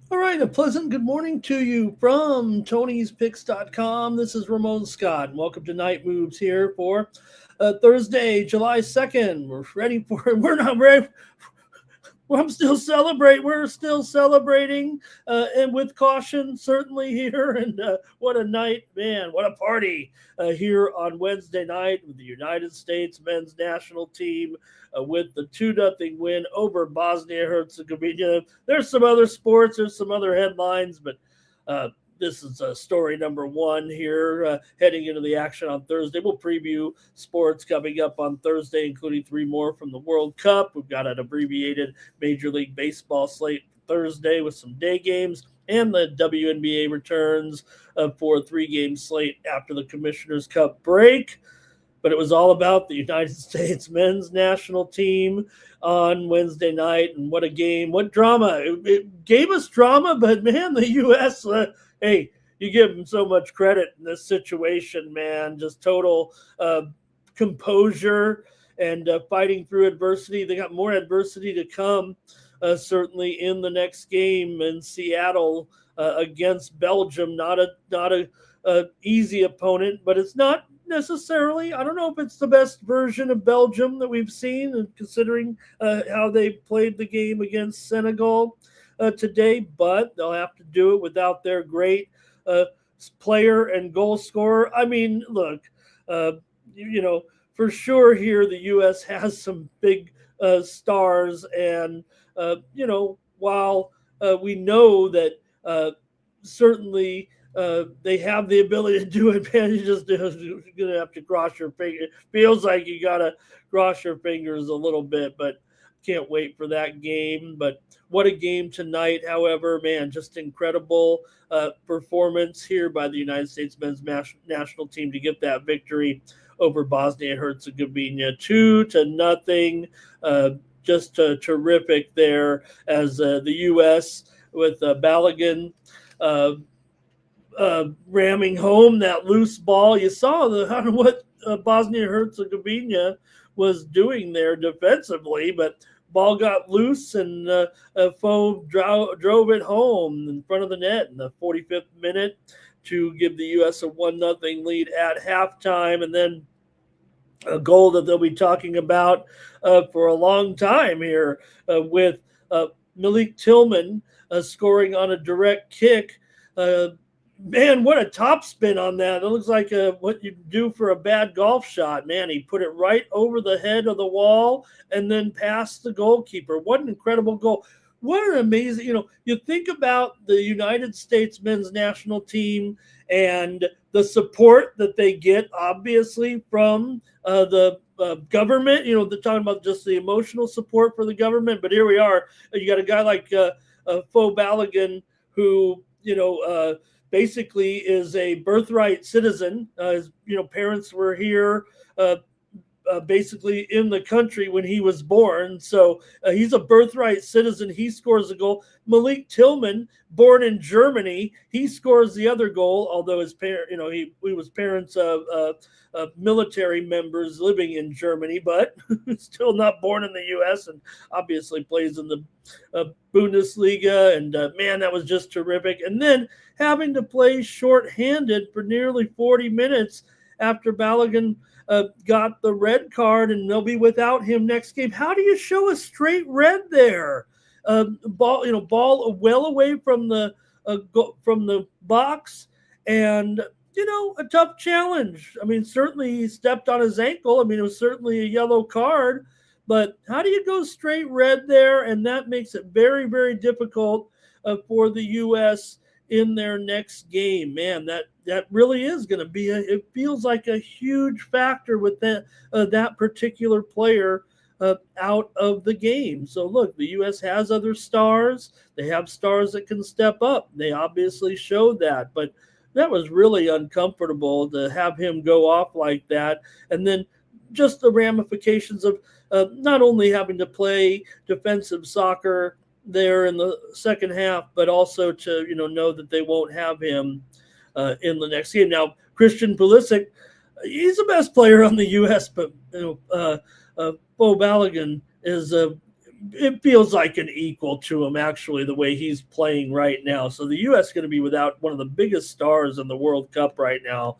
All right, a pleasant good morning to you from Tony'sPicks.com. This is Ramon Scott, and welcome to Night Moves here for Thursday, July 2nd. We're ready for it. We're not ready. We're still celebrating, and with caution, certainly here. And what a night, man! What a party here on Wednesday night with the United States men's national team with the 2-0 win over Bosnia-Herzegovina. There's some other sports, there's some other headlines, but this is story number one here heading into the action on Thursday. We'll preview sports coming up on Thursday, including 3 more from the World Cup. We've got an abbreviated Major League Baseball slate Thursday with some day games, and the WNBA returns for a 3-game slate after the Commissioner's Cup break. But it was all about the United States men's national team on Wednesday night, and what a game, what drama. It gave us drama, but man, the U.S., hey, you give them so much credit in this situation, man. Just total composure and fighting through adversity. They got more adversity to come, certainly in the next game in Seattle against Belgium. Not a easy opponent, but it's not necessarily. I don't know if it's the best version of Belgium that we've seen, and considering how they played the game against Senegal today, but they'll have to do it without their great player and goal scorer. I mean, look, for sure here the U.S. has some big stars, and while we know that certainly they have the ability to do it, man, you're going to have to cross your fingers. Feels like you got to cross your fingers a little bit, but can't wait for that game. But what a game tonight, however, man, just incredible performance here by the United States men's national team to get that victory over Bosnia-Herzegovina, 2-0. Just terrific there as the U.S. with Balogun ramming home that loose ball. You saw what Bosnia-Herzegovina was doing there defensively, but ball got loose, and Foe drove it home in front of the net in the 45th minute to give the U.S. a 1-0 lead at halftime, and then a goal that they'll be talking about for a long time here with Malik Tillman scoring on a direct kick. Man, what a top spin on that. It looks like what you do for a bad golf shot. Man, he put it right over the head of the wall and then past the goalkeeper. What an incredible goal. What an amazing, you think about the United States men's national team and the support that they get, obviously, from the government. They're talking about just the emotional support for the government. But here we are. You got a guy like Foe Balogun who, basically is a birthright citizen. His parents were here basically in the country when he was born. So he's a birthright citizen. He scores a goal. Malik Tillman, born in Germany, he scores the other goal, although his parent, he was parents of military members living in Germany, but still not born in the U.S. and obviously plays in the Bundesliga. And man, that was just terrific. And then having to play shorthanded for nearly 40 minutes after Balogun got the red card, and they'll be without him next game. How do you show a straight red there? Ball well away from the box, and a tough challenge. I mean, certainly he stepped on his ankle. I mean, it was certainly a yellow card, but how do you go straight red there? And that makes it very, very difficult for the U.S. in their next game. Man, that really is going to be it feels like a huge factor with that particular player out of the game. So look, the U.S. has other stars. They have stars that can step up. They obviously showed that, but that was really uncomfortable to have him go off like that. And then just the ramifications of not only having to play defensive soccer there in the second half, but also to know that they won't have him in the next game. Now, Christian Pulisic, he's the best player on the U.S., but Bo Balogun is it feels like an equal to him, actually, the way he's playing right now. So the U.S. is going to be without one of the biggest stars in the World Cup right now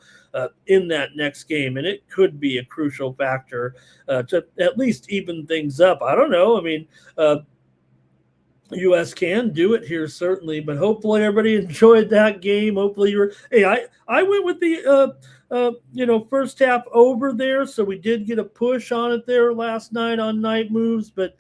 in that next game, and it could be a crucial factor to at least even things up. I don't know. I mean, U.S. can do it here, certainly, but hopefully everybody enjoyed that game. Hopefully I went with the first half over there, so we did get a push on it there last night on Night Moves, but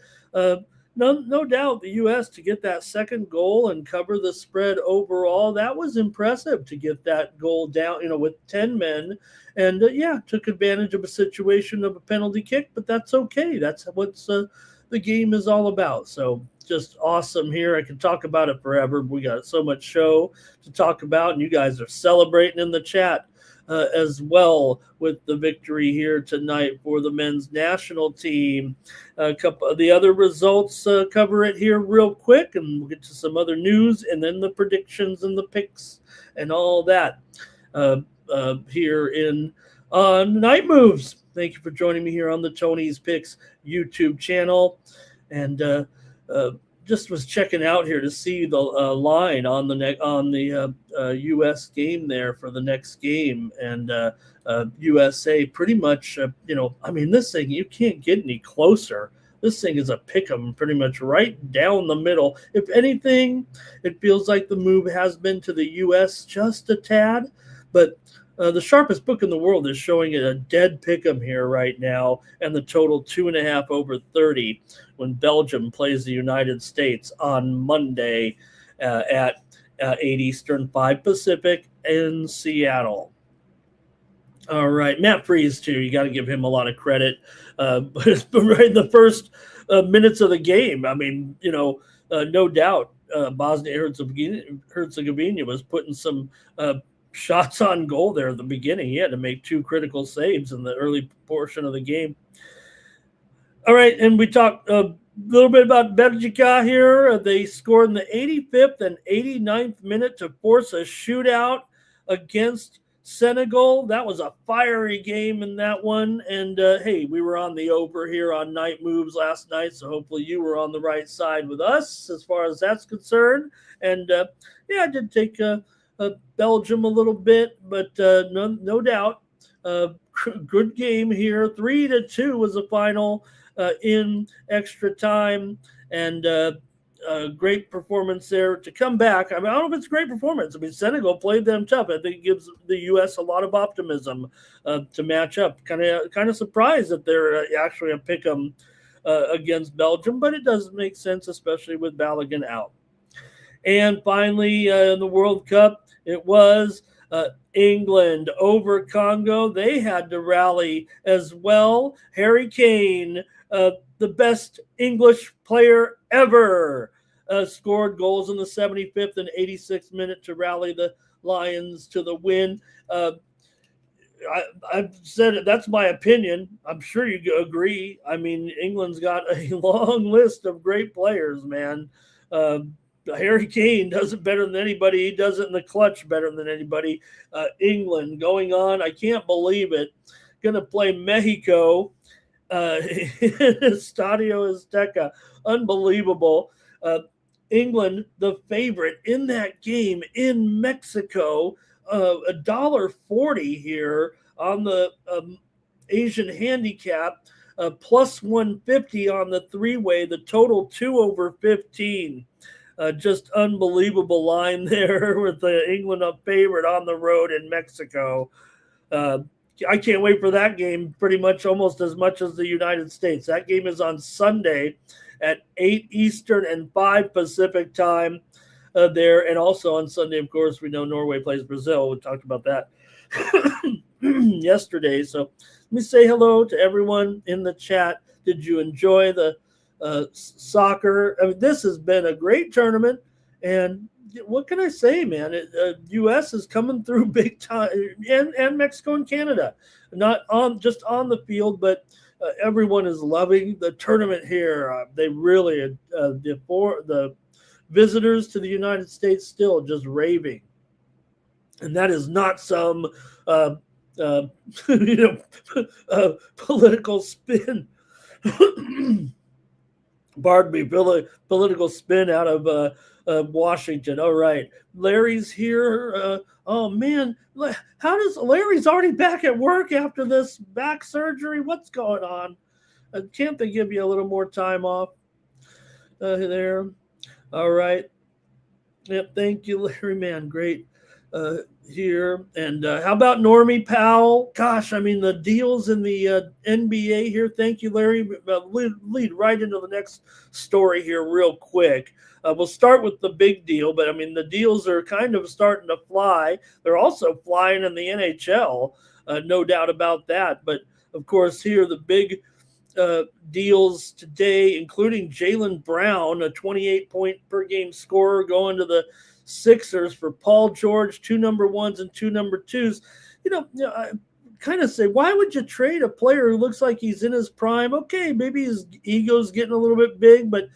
no doubt the U.S. to get that second goal and cover the spread overall, that was impressive to get that goal down, with 10 men, and took advantage of a situation of a penalty kick, but that's okay. That's what's the game is all about. So just awesome here. I can talk about it forever. We got so much show to talk about, and you guys are celebrating in the chat as well with the victory here tonight for the men's national team. A couple of the other results, cover it here real quick, and we'll get to some other news, and then the predictions and the picks and all that here in Night Moves. Thank you for joining me here on the Tony's Picks YouTube channel. And just was checking out here to see the line on the U.S. game there for the next game, and USA pretty much, I mean, this thing, you can't get any closer. This thing is a pick 'em pretty much right down the middle. If anything, it feels like the move has been to the U.S. just a tad, but the sharpest book in the world is showing it a dead pick'em here right now, and the total 2.5 over 30 when Belgium plays the United States on Monday at 8 Eastern, 5 Pacific in Seattle. All right, Matt Freese too. You got to give him a lot of credit, but right in the first minutes of the game, I mean, no doubt, Bosnia-Herzegovina was putting some shots on goal there at the beginning. He had to make 2 critical saves in the early portion of the game. All right, and we talked a little bit about Belgica here. They scored in the 85th and 89th minute to force a shootout against Senegal. That was a fiery game in that one. And, hey, we were on the over here on Night Moves last night, so hopefully you were on the right side with us as far as that's concerned. And, I did take Belgium a little bit, but no doubt, good game here. 3-2 was the final in extra time, and great performance there to come back. I mean, I don't know if it's a great performance. I mean, Senegal played them tough. I think it gives the U.S. a lot of optimism to match up. Kind of surprised that they're actually a pick 'em against Belgium, but it does make sense, especially with Balogun out. And finally, in the World Cup, it was England over Congo. They had to rally as well. Harry Kane, the best English player ever, scored goals in the 75th and 86th minute to rally the Lions to the win. I've said it. That's my opinion. I'm sure you agree. I mean, England's got a long list of great players, man. Uh, Harry Kane does it better than anybody. He does it in the clutch better than anybody. England going on. I can't believe it. Going to play Mexico Estadio Azteca. Unbelievable. England, the favorite in that game in Mexico, $1.40 here on the Asian handicap, plus 150 on the three-way, the total 2/15. Just unbelievable line there with the England a favorite on the road in Mexico. I can't wait for that game pretty much almost as much as the United States. That game is on Sunday at 8 Eastern and 5 Pacific time there. And also on Sunday, of course, we know Norway plays Brazil. We talked about that yesterday. So let me say hello to everyone in the chat. Did you enjoy the soccer? I mean, this has been a great tournament. And what can I say, man? U.S. is coming through big time, and Mexico and Canada, not on just on the field, but everyone is loving the tournament here. They really the visitors to the United States still just raving, and that is not some political spin. Pardon me, political spin out of Washington. All right, Larry's here. Oh man, how does Larry's already back at work after this back surgery? What's going on? Can't they give you a little more time off there? All right. Yep. Thank you, Larry. Man, great here. And how about Normie Powell? Gosh, I mean the deals in the NBA here. Thank you, Larry. Lead right into the next story here, real quick. We'll start with the big deal, but I mean, the deals are kind of starting to fly. They're also flying in the NHL, no doubt about that. But of course, here the big deals today, including Jaylen Brown, a 28-point per game scorer, going to the Sixers for Paul George, 2 number ones and 2 number twos. I kind of say, why would you trade a player who looks like he's in his prime? Okay, maybe his ego's getting a little bit big, but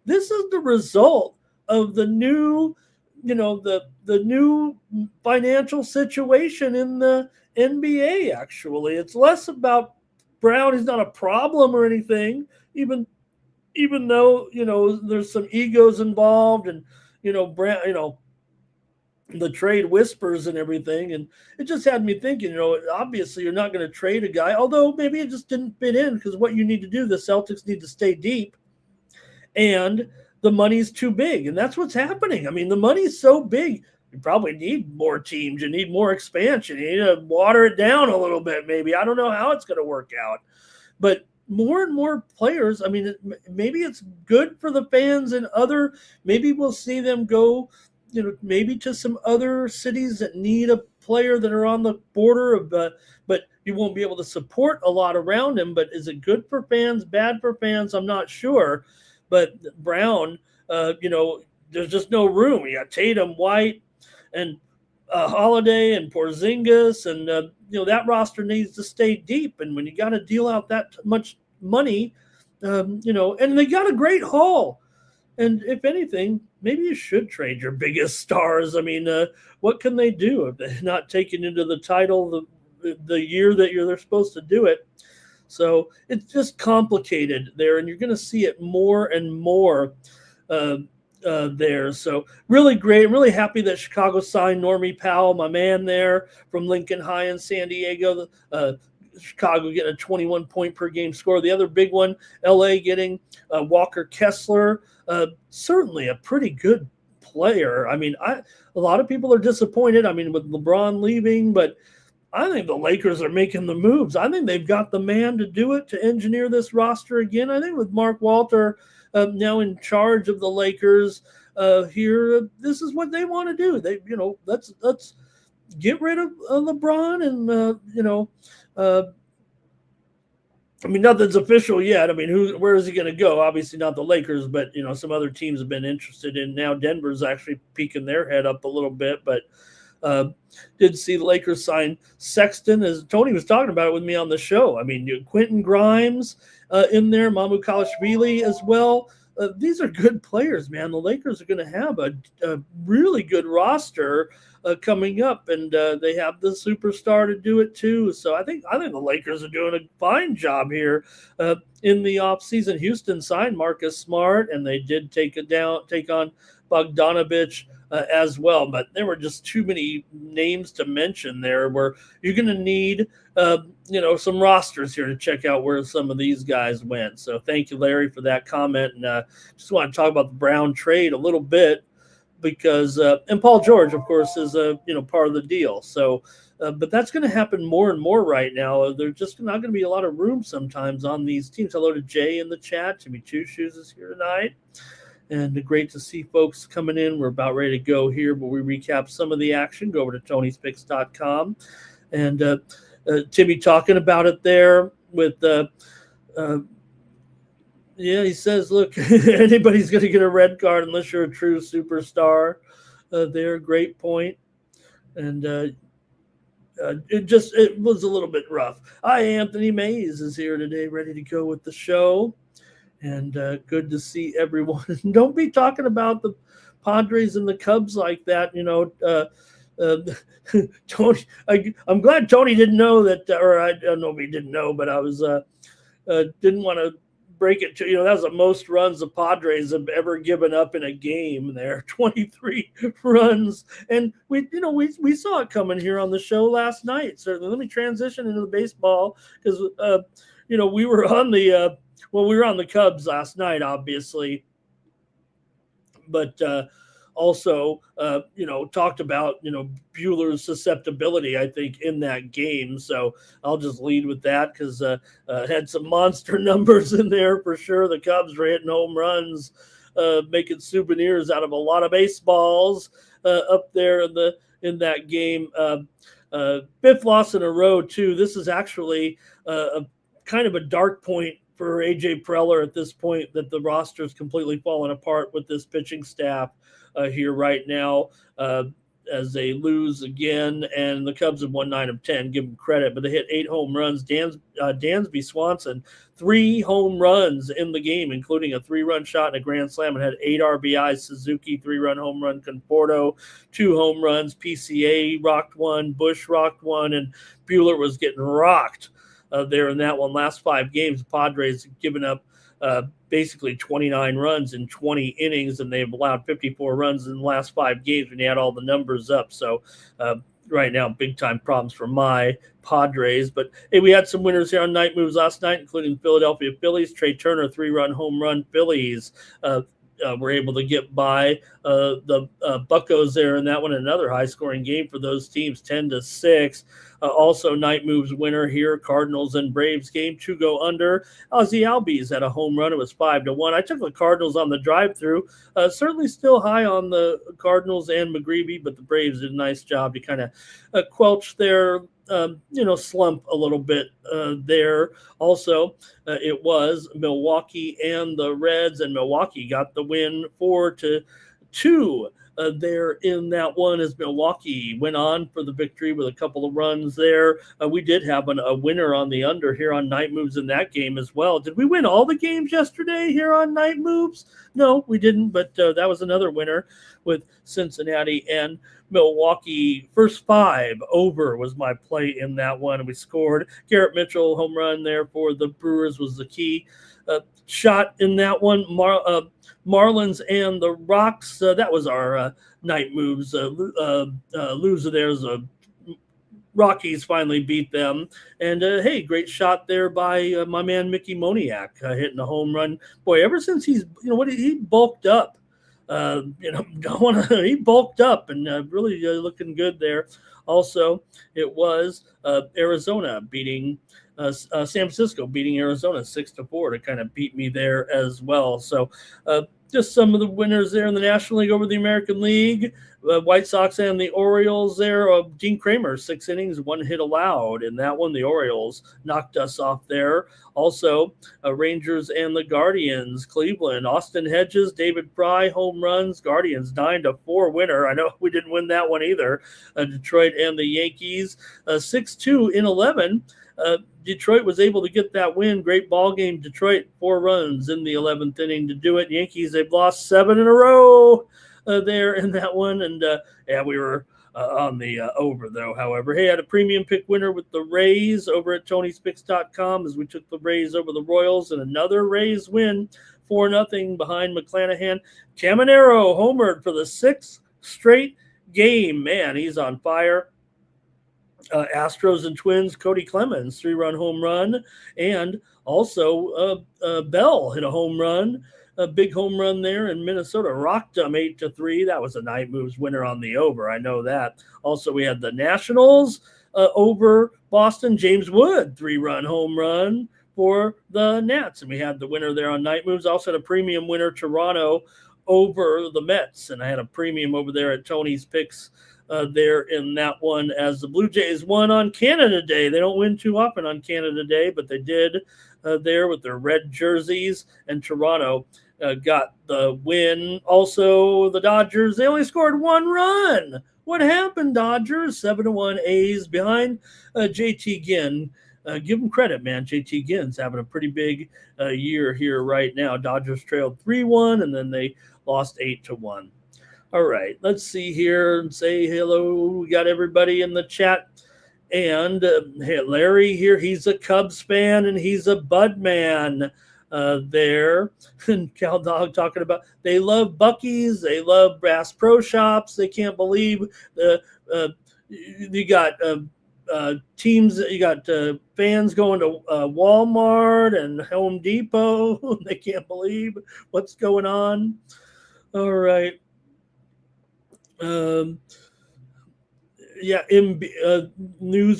this is the result of the new, the new financial situation in the NBA, actually. It's less about Brown. He's not a problem or anything, even though, there's some egos involved and, Brown, the trade whispers and everything. And it just had me thinking, obviously you're not going to trade a guy, although maybe it just didn't fit in because what you need to do, the Celtics need to stay deep. And the money's too big. And that's what's happening. I mean, the money's so big, you probably need more teams. You need more expansion. You need to water it down a little bit, maybe. I don't know how it's going to work out. But more and more players, I mean, maybe it's good for the fans and maybe we'll see them go, maybe to some other cities that need a player that are on the border of, but you won't be able to support a lot around him. But is it good for fans, bad for fans? I'm not sure. But Brown, there's just no room. You got Tatum, White, and Holiday and Porzingis, and that roster needs to stay deep. And when you got to deal out that much money, and they got a great haul. And if anything, maybe you should trade your biggest stars. I mean, what can they do if they're not taken into the title the year that they're supposed to do it? So it's just complicated there, and you're going to see it more and more there. So really great. I'm really happy that Chicago signed Normie Powell, my man there from Lincoln High in San Diego. Chicago getting a 21-point per game score. The other big one, LA getting Walker Kessler. Certainly a pretty good player. I mean, a lot of people are disappointed. I mean, with LeBron leaving, but I think the Lakers are making the moves. I think they've got the man to do it, to engineer this roster again. I think with Mark Walter now in charge of the Lakers here, this is what they want to do. They, let's get rid of LeBron and, I mean, nothing's official yet. I mean, where is he going to go? Obviously not the Lakers, but, some other teams have been interested in. Now Denver's actually peeking their head up a little bit, but Did see the Lakers sign Sexton, as Tony was talking about it with me on the show. I mean, Quentin Grimes in there, Mamu Kalashvili as well. These are good players, man. The Lakers are going to have a really good roster coming up, and they have the superstar to do it too. So I think the Lakers are doing a fine job here in the offseason. Houston signed Marcus Smart, and they did take on Bogdanovich as well, but there were just too many names to mention there where you're going to need some rosters here to check out where some of these guys went. So thank you, Larry, for that comment. And just want to talk about the Brown trade a little bit because and Paul George, of course, is part of the deal. So but that's going to happen more and more right now. There's just not going to be a lot of room sometimes on these teams. Hello to Jay in the chat. Jimmy Two Shoes is here tonight. And great to see folks coming in. We're about ready to go here, but we recap some of the action. Go over to Tony'sPicks.com. And Timmy talking about it there with, he says, look, anybody's going to get a red card unless you're a true superstar. There, great point. And it was a little bit rough. Hi, Anthony Mays is here today, ready to go with the show. And good to see everyone. Don't be talking about the Padres and the Cubs like that. Tony, I'm glad Tony didn't know that, or I don't know if he didn't know, but I was didn't want to break it to, that was the most runs the Padres have ever given up in a game there, 23 runs. And we saw it coming here on the show last night. Certainly. Let me transition into the baseball because, we were on the, we were on the Cubs last night, obviously, but also, talked about, Buehler's susceptibility, I think, in that game. So I'll just lead with that because had some monster numbers in there for sure. The Cubs were hitting home runs, making souvenirs out of a lot of baseballs up there in that game. Fifth loss in a row, too. This is actually a kind of a dark point for A.J. Preller at this point, that the roster's completely fallen apart with this pitching staff here right now as they lose again. And the Cubs have won 9 of 10, give them credit, but they hit 8 home runs. Dansby Swanson, 3 home runs in the game, including a 3-run shot and a grand slam, and had 8 RBIs. Suzuki, 3-run home run. Conforto, 2 home runs. PCA rocked 1. Bush rocked 1. And Buehler was getting rocked there in that one. Last 5 games, the Padres have given up basically 29 runs in 20 innings, and they've allowed 54 runs in the last 5 games when you add all the numbers up. So right now, big-time problems for my Padres. But, hey, we had some winners here on Night Moves last night, including Philadelphia Phillies. Trey Turner, 3-run home run. Phillies were able to get by the Buccos there in that one. Another high-scoring game for those teams, 10-6. Also, Night Moves winner here, Cardinals and Braves game, 2 go under. Ozzie Albies had a home run. It was 5-1. I took the Cardinals on the drive-through. Certainly still high on the Cardinals and McGreevy, but the Braves did a nice job to kind of quelch their slump a little bit there. Also, it was Milwaukee and the Reds, and Milwaukee got the win 4-2 there in that one as Milwaukee went on for the victory with a couple of runs there. We did have a winner on the under here on Night Moves in that game as well. Did we win all the games yesterday here on Night Moves? No, we didn't, but that was another winner with Cincinnati and Milwaukee. First 5 over was my play in that one, and we scored. Garrett Mitchell home run there for the Brewers was the key shot in that one. Marlins and the Rocks, that was our Night Moves loser. There's Rockies finally beat them. And, hey, great shot there by my man Mickey Moniak hitting a home run. Boy, ever since he bulked up. He bulked up and really looking good there. Also, it was Arizona beating San Francisco beating Arizona 6-4 to kind of beat me there as well. So, just some of the winners there in the National League over the American League. White Sox and the Orioles there. Dean Kramer, 6 innings, 1 hit allowed. In that one, the Orioles knocked us off there. Also, Rangers and the Guardians, Cleveland. Austin Hedges, David Fry, home runs. Guardians 9-4 winner. I know we didn't win that one either. Detroit and the Yankees, 6-2 in 11. Detroit was able to get that win. Great ball game. Detroit, 4 runs in the 11th inning to do it. Yankees, they've lost 7 in a row there in that one. And, we were on the over, though, however. Hey, I had a premium pick winner with the Rays over at Tony'sPicks.com as we took the Rays over the Royals, and another Rays win, 4-0 behind McClanahan. Caminero homered for the 6th straight game. Man, he's on fire. Astros and Twins, Cody Clemens, 3-run home run. And also Bell hit a home run, a big home run there in Minnesota. Rocked them 8-3. That was a night moves winner on the over. I know that. Also, we had the Nationals over Boston. James Wood, 3-run home run for the Nats. And we had the winner there on night moves. Also had a premium winner, Toronto, over the Mets. And I had a premium over there at Tony's Picks there in that one, as the Blue Jays won on Canada Day. They don't win too often on Canada Day, but they did there with their red jerseys, and Toronto got the win. Also, the Dodgers, they only scored 1 run. What happened, Dodgers? 7-1 A's behind JT Ginn. Give him credit, man. JT Ginn's having a pretty big year here right now. Dodgers trailed 3-1, and then they lost 8-1. All right, let's see here and say hello. We got everybody in the chat. And hey, Larry here, he's a Cubs fan and he's a Bud man there. And Cal Dog talking about they love Buc-ee's, they love Bass Pro Shops. They can't believe you got teams, you got fans going to Walmart and Home Depot. They can't believe what's going on. All right. News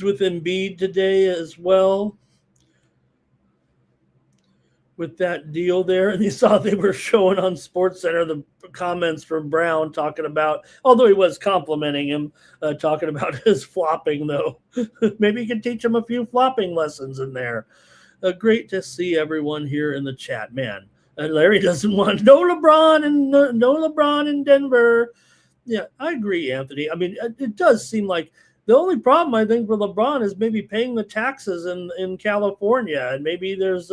with Embiid today as well, with that deal there. And you saw they were showing on SportsCenter the comments from Brown talking about, although he was complimenting him, talking about his flopping, though. Maybe you can teach him a few flopping lessons in there. Great to see everyone here in the chat, man. Larry doesn't want no LeBron in Denver. Yeah, I agree, Anthony. I mean, it does seem like the only problem, I think, for LeBron is maybe paying the taxes in California. And maybe there's,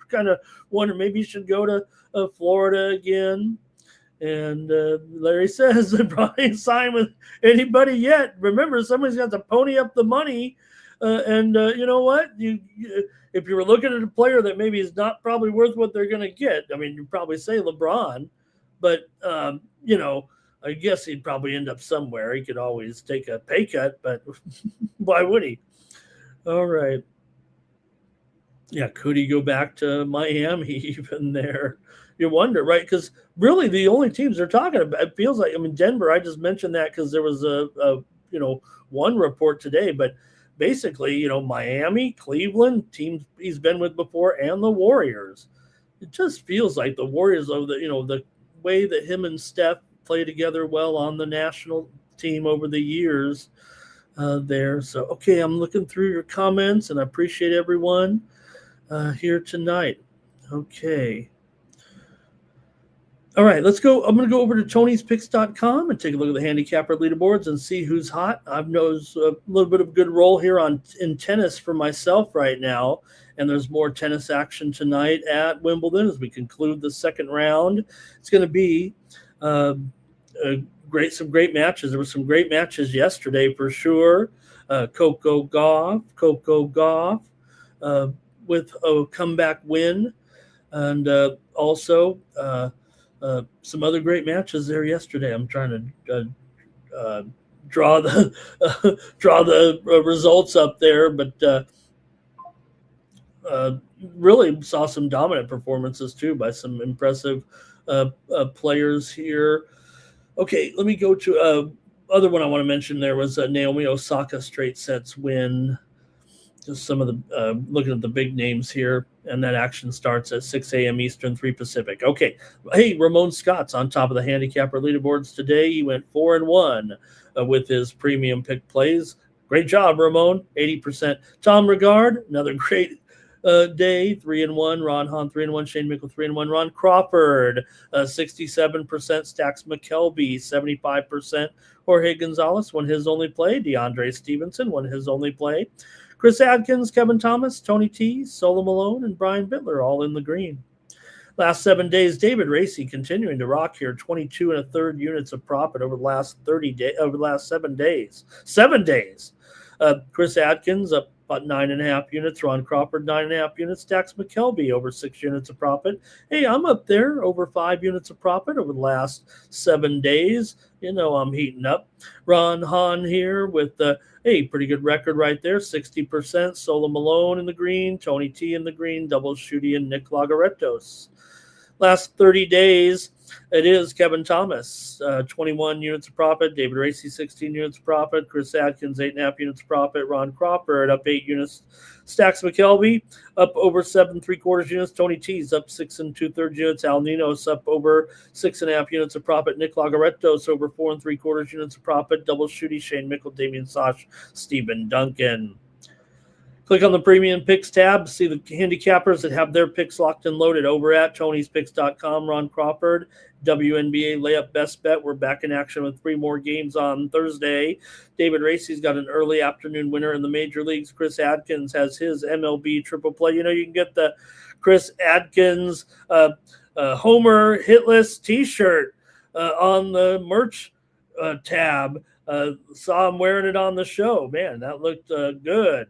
kind of wonder, maybe you should go to Florida again. And Larry says LeBron ain't signed with anybody yet. Remember, somebody's got to pony up the money. And you know what? If you were looking at a player that maybe is not probably worth what they're going to get, I mean, you'd probably say LeBron. But, I guess he'd probably end up somewhere. He could always take a pay cut, but why would he? All right. Yeah, could he go back to Miami even there? You wonder, right? Because really the only teams they're talking about, it feels like, I mean, Denver, I just mentioned that because there was a one report today, but basically, Miami, Cleveland, teams he's been with before, and the Warriors. It just feels like the Warriors, the way that him and Steph play together well on the national team over the years there. So, okay, I'm looking through your comments, and I appreciate everyone here tonight. Okay. All right, let's go. I'm going to go over to Tony'sPicks.com and take a look at the handicapper leaderboards and see who's hot. I've noticed a little bit of good roll here in tennis for myself right now, and there's more tennis action tonight at Wimbledon as we conclude the second round. It's going to be some great matches. There were some great matches yesterday for sure. Coco Gauff with a comeback win, and also some other great matches there yesterday. I'm trying to draw the results up there, but really saw some dominant performances too by some impressive players here. Okay, let me go to other one I want to mention. There was Naomi Osaka straight sets win just some of the looking at the big names here, and that action starts at 6 a.m. Eastern, 3 Pacific. Okay, hey, Ramon Scott's on top of the handicapper leaderboards today. He went 4-1 with his premium pick plays. Great job, Ramon. 80%. Tom Regard, another great day, 3-1. Ron Hahn, 3-1. Shane Mickle, 3-1. Ron Crawford, 67%. Stacks McKelvey, 75%. Jorge Gonzalez won his only play. DeAndre Stevenson won his only play. Chris Adkins, Kevin Thomas, Tony T, Solo Malone, and Brian Bittler all in the green. Last 7 days, David Racy continuing to rock here, 22 1/3 units of profit over the last 7 days. 7 days. Chris Adkins up about 9.5 units. Ron Crawford, 9.5 units. Dax McKelvey, over 6 units of profit. Hey, I'm up there, over 5 units of profit over the last 7 days. You know I'm heating up. Ron Hahn here with pretty good record right there, 60%. Solo Malone in the green, Tony T in the green, Double Shooty and Nick Lagaretos. Last 30 days, it is Kevin Thomas, 21 units of profit. David Racy, 16 units of profit. Chris Adkins, 8.5 units of profit. Ron Crawford, up 8 units. Stacks McKelvey, up over 7 3/4 units. Tony T's up 6 2/3 units. Al Ninos, up over 6.5 units of profit. Nick Lagaretos, over 4 3/4 units of profit. Double Shooty, Shane Mickle, Damian Sosh, Stephen Duncan. Click on the Premium Picks tab, see the handicappers that have their picks locked and loaded over at Tony'sPicks.com. Ron Crawford, WNBA layup best bet. We're back in action with 3 more games on Thursday. David Racy's got an early afternoon winner in the major leagues. Chris Adkins has his MLB triple play. You know, you can get the Chris Adkins Homer Hitless t-shirt on the merch tab. Saw him wearing it on the show. Man, that looked good.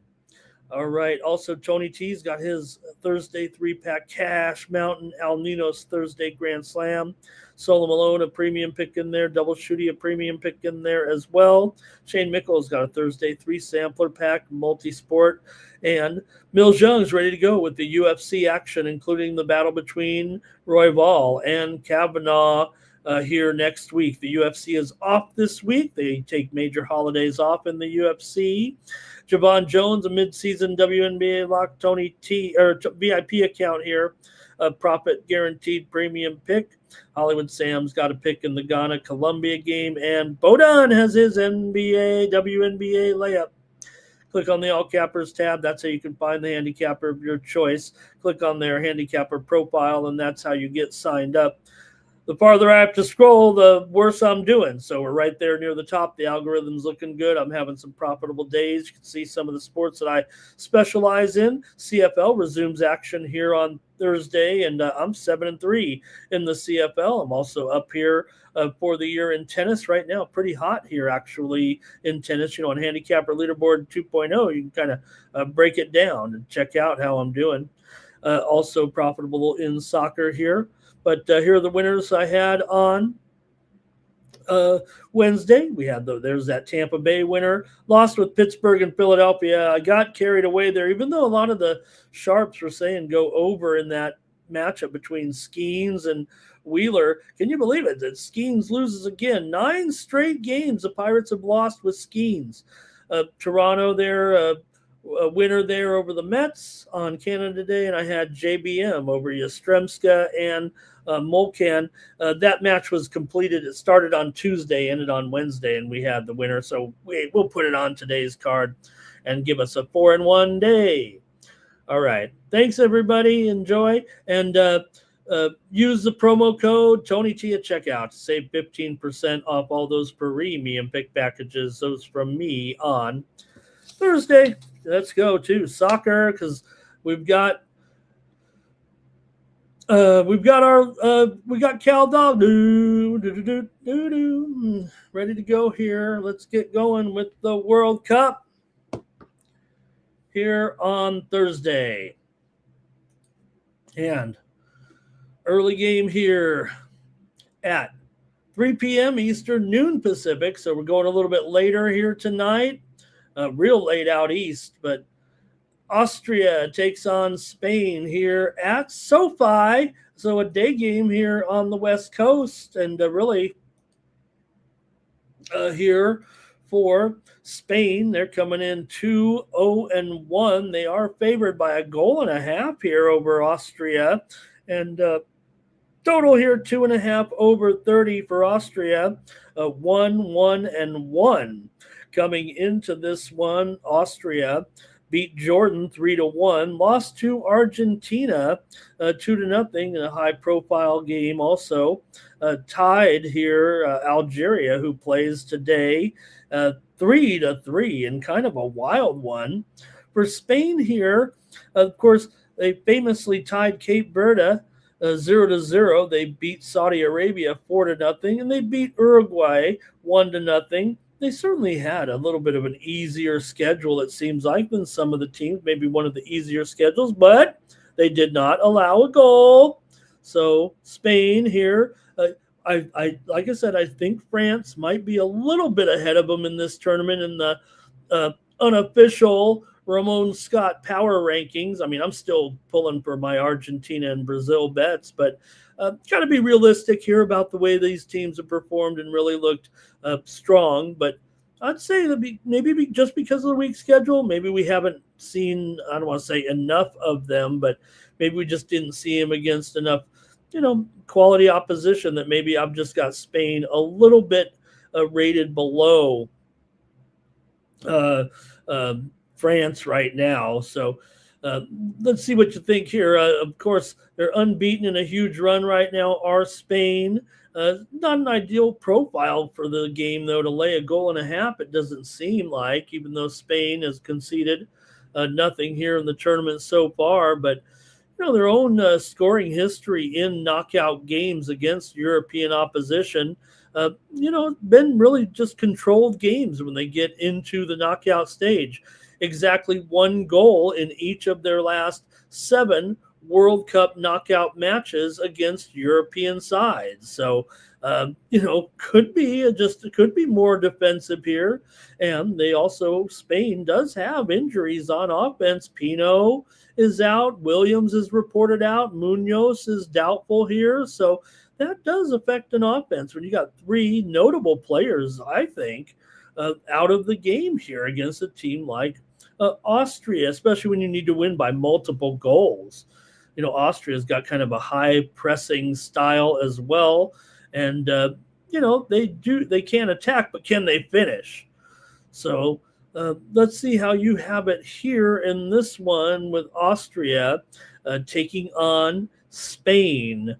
All right. Also, Tony T's got his Thursday 3-pack Cash Mountain. Al Ninos Thursday Grand Slam. Solo Malone, a premium pick in there. Double Shooty, a premium pick in there as well. Shane Mickle's got a Thursday 3-sampler pack, multi-sport. And Mills Young's ready to go with the UFC action, including the battle between Royval and Kavanaugh here next week. The UFC is off this week. They take major holidays off in the UFC. Javon Jones, a midseason WNBA lock, Tony T or VIP account here, a profit guaranteed premium pick. Hollywood Sam's got a pick in the Ghana Colombia game, and Bodon has his WNBA layup. Click on the All Cappers tab. That's how you can find the handicapper of your choice. Click on their handicapper profile, and that's how you get signed up. The farther I have to scroll, the worse I'm doing. So we're right there near the top. The algorithm's looking good. I'm having some profitable days. You can see some of the sports that I specialize in. CFL resumes action here on Thursday, and I'm 7-3 in the CFL. I'm also up here for the year in tennis right now. Pretty hot here, actually, in tennis. You know, on Handicapper Leaderboard 2.0, you can kind of break it down and check out how I'm doing. Also profitable in soccer here. But here are the winners I had on Wednesday. There's that Tampa Bay winner. Lost with Pittsburgh and Philadelphia. I got carried away there, even though a lot of the sharps were saying go over in that matchup between Skeens and Wheeler. Can you believe it? That Skeens loses again. 9 straight games the Pirates have lost with Skeens. Toronto there, a winner there over the Mets on Canada Day, and I had JBM over Yastrzemska and Molcan. That match was completed. It started on Tuesday, ended on Wednesday, and we had the winner. So we'll put it on today's card and give us a 4-1 day. All right. Thanks, everybody. Enjoy. And use the promo code Tony T at checkout to save 15% off all those premium pick packages. Those from me on Thursday. Let's go to soccer because we got Cal Dog ready to go here. Let's get going with the World Cup here on Thursday. And early game here at 3 p.m. Eastern, noon Pacific. So we're going a little bit later here tonight. Real late out east, but Austria takes on Spain here at SoFi. So a day game here on the West Coast, and really here for Spain. They're coming in 2-0-1. They are favored by 1.5 here over Austria. And total here 2.5 over 30 for Austria. 1-1-1. Coming into this one, Austria beat Jordan 3-1, lost to Argentina 2-0 in a high-profile game. Also tied here Algeria, who plays today, 3-3, and kind of a wild one for Spain here. Of course, they famously tied Cape Verde 0-0. They beat Saudi Arabia 4-0, and they beat Uruguay 1-0. They certainly had a little bit of an easier schedule, it seems like, than some of the teams, maybe one of the easier schedules, but they did not allow a goal. So Spain here, I like I said, I think France might be a little bit ahead of them in this tournament in the unofficial Ramon Scott power rankings. I mean, I'm still pulling for my Argentina and Brazil bets, but got to be realistic here about the way these teams have performed and really looked strong. But I'd say that maybe just because of the weak schedule, maybe we haven't seen, I don't want to say enough of them, but maybe we just didn't see them against enough, quality opposition that maybe I've just got Spain a little bit rated below France right now. So let's see what you think here. Of course, they're unbeaten in a huge run right now. Are Spain. Not an ideal profile for the game, though, to lay 1.5 goals. It doesn't seem like, even though Spain has conceded nothing here in the tournament so far. But, their own scoring history in knockout games against European opposition, been really just controlled games when they get into the knockout stage. Exactly 1 goal in each of their last 7 World Cup knockout matches against European sides. So, could be more defensive here. And they also, Spain does have injuries on offense. Pino is out. Williams is reported out. Munoz is doubtful here. So that does affect an offense when you got 3 notable players, I think, out of the game here against a team like Austria, especially when you need to win by multiple goals. Austria's got kind of a high pressing style as well. And, they can attack, but can they finish? So let's see how you have it here in this one with Austria taking on Spain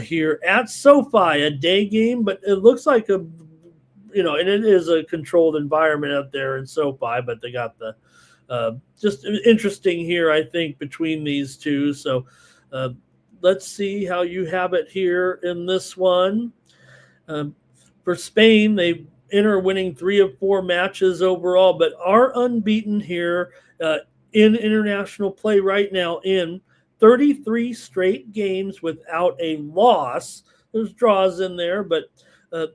here at SoFi, a day game, but it looks like and it is a controlled environment out there in SoFi, but they got the just interesting here, I think, between these two. So let's see how you have it here in this one. For Spain, they enter winning 3 of 4 matches overall, but are unbeaten here in international play right now in 33 straight games without a loss. There's draws in there, but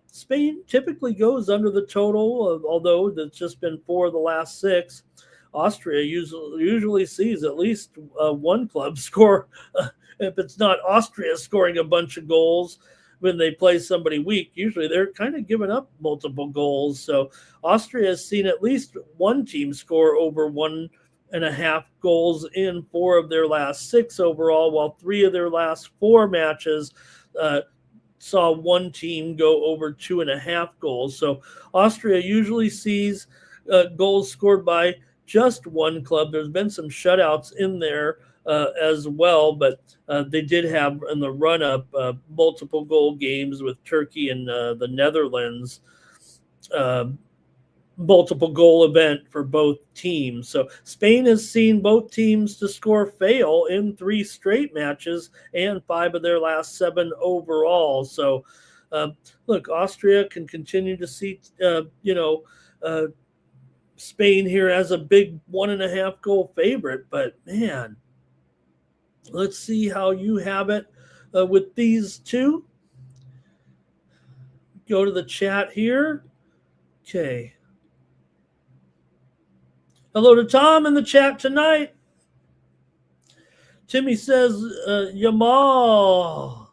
Spain typically goes under the total, although that's just been 4 of the last 6. Austria usually sees at least one club score. If it's not Austria scoring a bunch of goals when they play somebody weak, usually they're kind of giving up multiple goals. So Austria has seen at least one team score over 1.5 goals in 4 of their last 6 overall, while 3 of their last 4 matches saw one team go over 2.5 goals. So Austria usually sees goals scored by just one club. There's been some shutouts in there as well, but they did have in the run-up multiple goal games with Turkey and the Netherlands, multiple goal event for both teams. So Spain has seen both teams to score fail in 3 straight matches and 5 of their last 7 overall. So look, Austria can continue to see, Spain here as a big 1.5 goal favorite, but man, let's see how you have it with these two. Go to the chat here. Okay. Hello to Tom in the chat tonight. Timmy says, Yamal.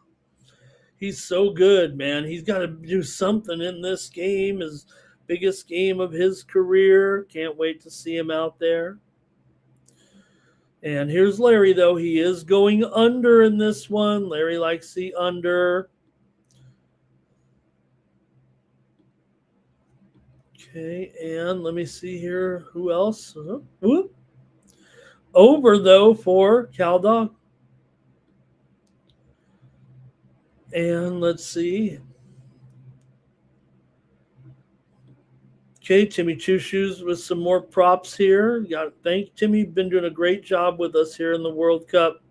He's so good, man. He's got to do something in this game. His biggest game of his career. Can't wait to see him out there. And here's Larry, though. He is going under in this one. Larry likes the under. Okay, and let me see here. Who else? Whoop. Over, though, for Cal Dog. And let's see. Okay, Timmy Two Shoes with some more props here. Thank Timmy. Been doing a great job with us here in the World Cup.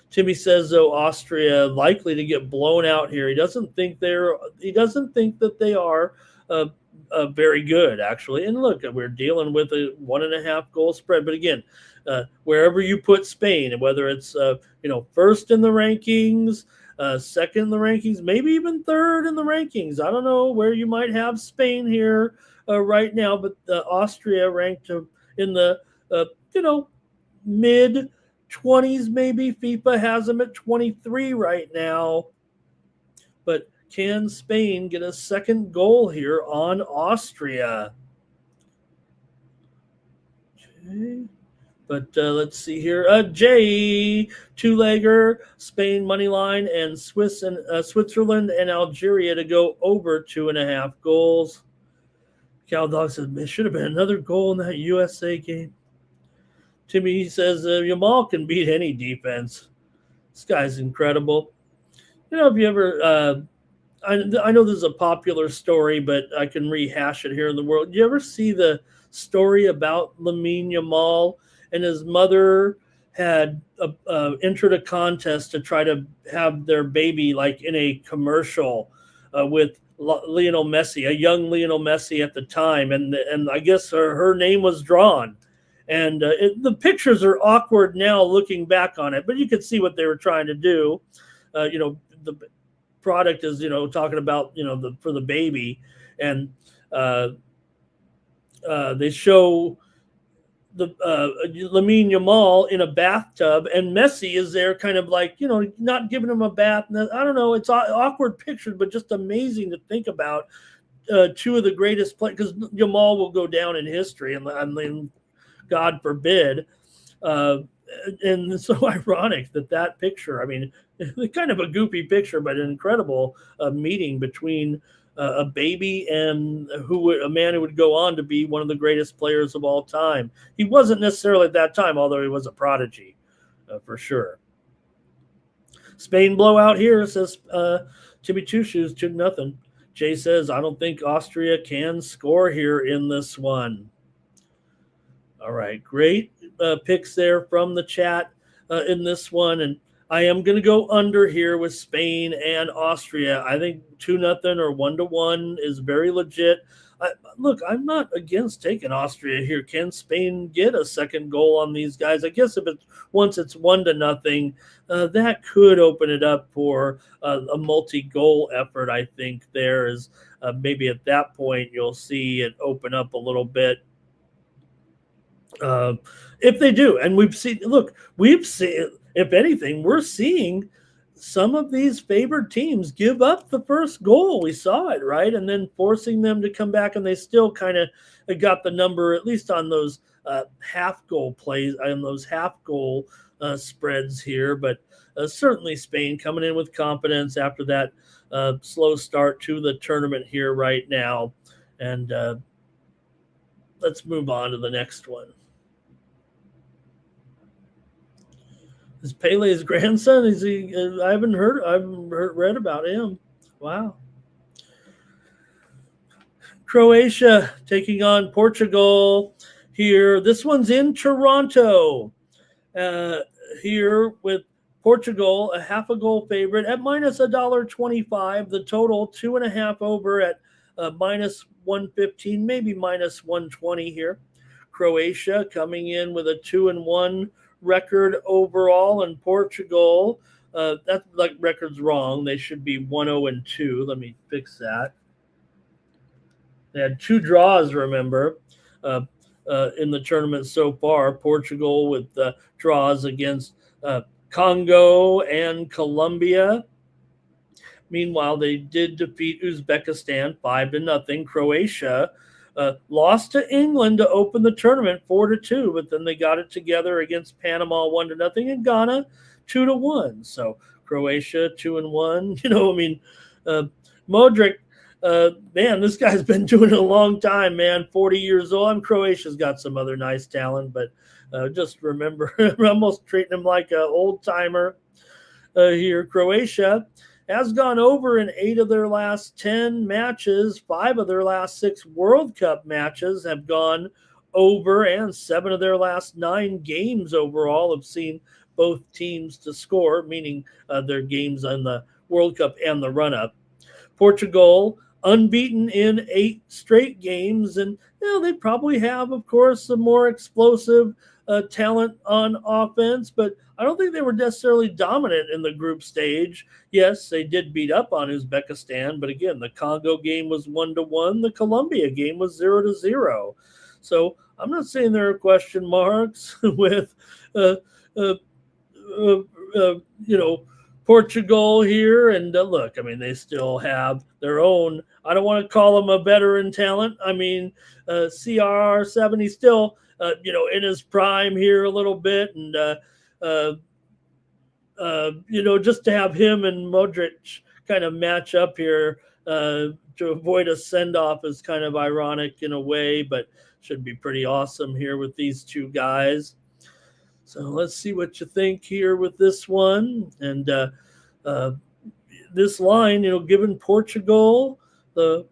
Timmy says, though, Austria likely to get blown out here. He doesn't think that they are very good, actually. And look, we're dealing with a 1.5 goal spread. But again, wherever you put Spain, whether it's first in the rankings, second in the rankings, maybe even third in the rankings. I don't know where you might have Spain here right now, but Austria ranked in the mid 20s maybe. FIFA has them at 23 right now. But can Spain get a second goal here on Austria? Okay. But let's see here. Jay, two-legger, Spain money line, and Switzerland and Algeria to go over 2.5 goals. Cal Dog said, there should have been another goal in that USA game. Timmy says, Yamal can beat any defense. This guy's incredible. If you ever, I know this is a popular story, but I can rehash it here in the world. You ever see the story about Lamine Yamal? And his mother had entered a contest to try to have their baby like in a commercial with Lionel Messi, a young Lionel Messi at the time. And I guess her name was drawn. And the pictures are awkward now looking back on it, but you could see what they were trying to do. The product is, talking about, for the baby. And they show the Lamine Yamal in a bathtub, and Messi is there kind of like, not giving him a bath. I don't know. It's awkward pictures, but just amazing to think about. Two of the greatest players, because Yamal will go down in history, and God forbid. And it's so ironic that picture, I mean, kind of a goofy picture, but an incredible meeting between a baby and a man who would go on to be one of the greatest players of all time. He wasn't necessarily at that time, although he was a prodigy for sure. Spain blowout here, says Timmy Two Shoes, 2-0. Jay says, I don't think Austria can score here in this one. All right, great picks there from the chat in this one. And I am going to go under here with Spain and Austria. I think 2-0 or 1-1 is very legit. Look, I'm not against taking Austria here. Can Spain get a second goal on these guys? I guess once it's 1-0, that could open it up for a multi-goal effort. I think there is maybe at that point you'll see it open up a little bit. If they do, and we've seen, if anything, we're seeing some of these favored teams give up the first goal. We saw it, right? And then forcing them to come back, and they still kind of got the number, at least on those half goal plays, on those half goal spreads here. But certainly Spain coming in with confidence after that slow start to the tournament here right now. And let's move on to the next one. Is Pele's grandson? Is he? I haven't read about him. Wow. Croatia taking on Portugal here. This one's in Toronto. Here with Portugal, a half a goal favorite at minus $1.25. The total 2.5 over at minus 115, maybe minus 120 here. Croatia coming in with a 2-1 record overall, and Portugal, that record's wrong. They should be 1-0-2. Let me fix that. They had 2 draws, remember, in the tournament so far. Portugal with draws against Congo and Colombia. Meanwhile, they did defeat Uzbekistan 5-0. Croatia lost to England to open the tournament 4-2, but then they got it together against Panama 1-0 and Ghana 2-1. So Croatia 2-1. Modric. Man, this guy's been doing it a long time, man. 40 years old. Croatia's got some other nice talent, but just remember, I'm almost treating him like an old timer here. Croatia has gone over in 8 of their last 10 matches. 5 of their last 6 World Cup matches have gone over, and 7 of their last 9 games overall have seen both teams to score, meaning their games on the World Cup and the run-up. Portugal, unbeaten in 8 straight games, and they probably have, of course, some more explosive talent on offense, but I don't think they were necessarily dominant in the group stage. Yes, they did beat up on Uzbekistan, but again, the Congo game was 1-1, the Colombia game was 0-0. So I'm not saying there are question marks with Portugal here, and look, they still have their own. I don't want to call him a veteran talent. CR7, he's still in his prime here a little bit, and just to have him and Modric kind of match up here to avoid a send-off is kind of ironic in a way, but should be pretty awesome here with these two guys. So let's see what you think here with this one. And this line, given Portugal the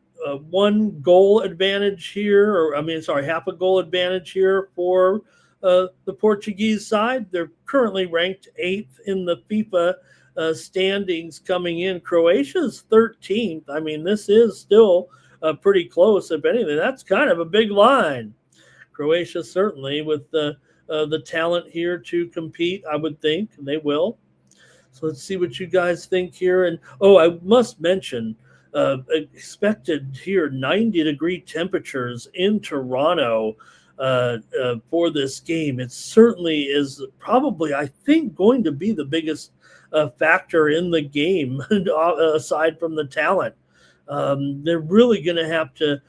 1 goal advantage here, half a goal advantage here for the Portuguese side. They're currently ranked 8th in the FIFA standings coming in. Croatia's 13th. This is still pretty close. If anything, that's kind of a big line. Croatia certainly with the talent here to compete, I would think, and they will. So let's see what you guys think here. And I must mention, expected here 90-degree temperatures in Toronto for this game. It certainly is probably, I think, going to be the biggest factor in the game aside from the talent. They're really going to have to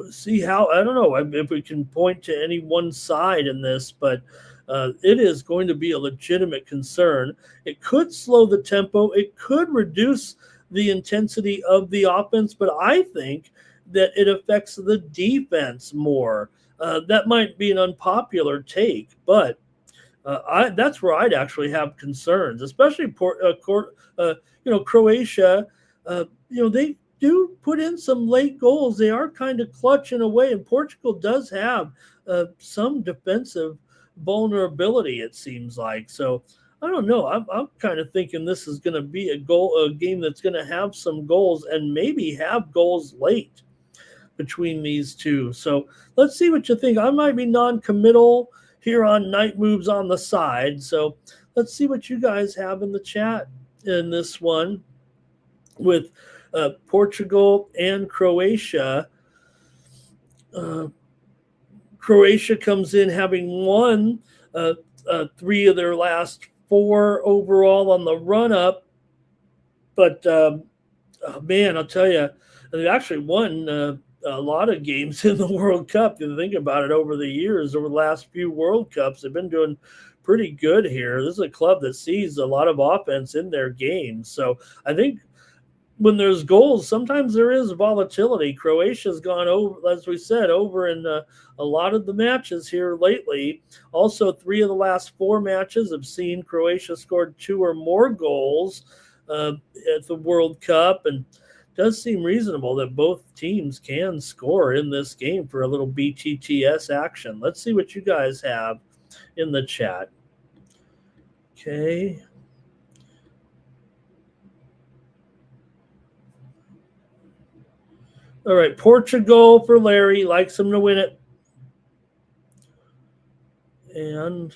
see how, I don't know if we can point to any one side in this, but it is going to be a legitimate concern. It could slow the tempo. It could reduce the intensity of the offense, but I think that it affects the defense more. That might be an unpopular take, but that's where I'd actually have concerns, especially Croatia. They do put in some late goals. They are kind of clutch in a way, and Portugal does have some defensive vulnerability, it seems like. So I don't know. I'm kind of thinking this is going to be a game that's going to have some goals and maybe have goals late between these two. So let's see what you think. I might be non-committal here on night moves on the side. So let's see what you guys have in the chat in this one with Portugal and Croatia. Croatia comes in having won 3 of their last 4 overall on the run-up. But, man, I'll tell you, they actually won a lot of games in the World Cup. If you think about it, over the years, over the last few World Cups, they've been doing pretty good here. This is a club that sees a lot of offense in their games. So I think when there's goals, sometimes there is volatility. Croatia's gone over, as we said, over in a lot of the matches here lately. Also, 3 of the last 4 matches have seen Croatia scored 2 or more goals at the World Cup, and it does seem reasonable that both teams can score in this game for a little BTTS action. Let's see what you guys have in the chat. Okay. All right, Portugal for Larry. Likes him to win it. And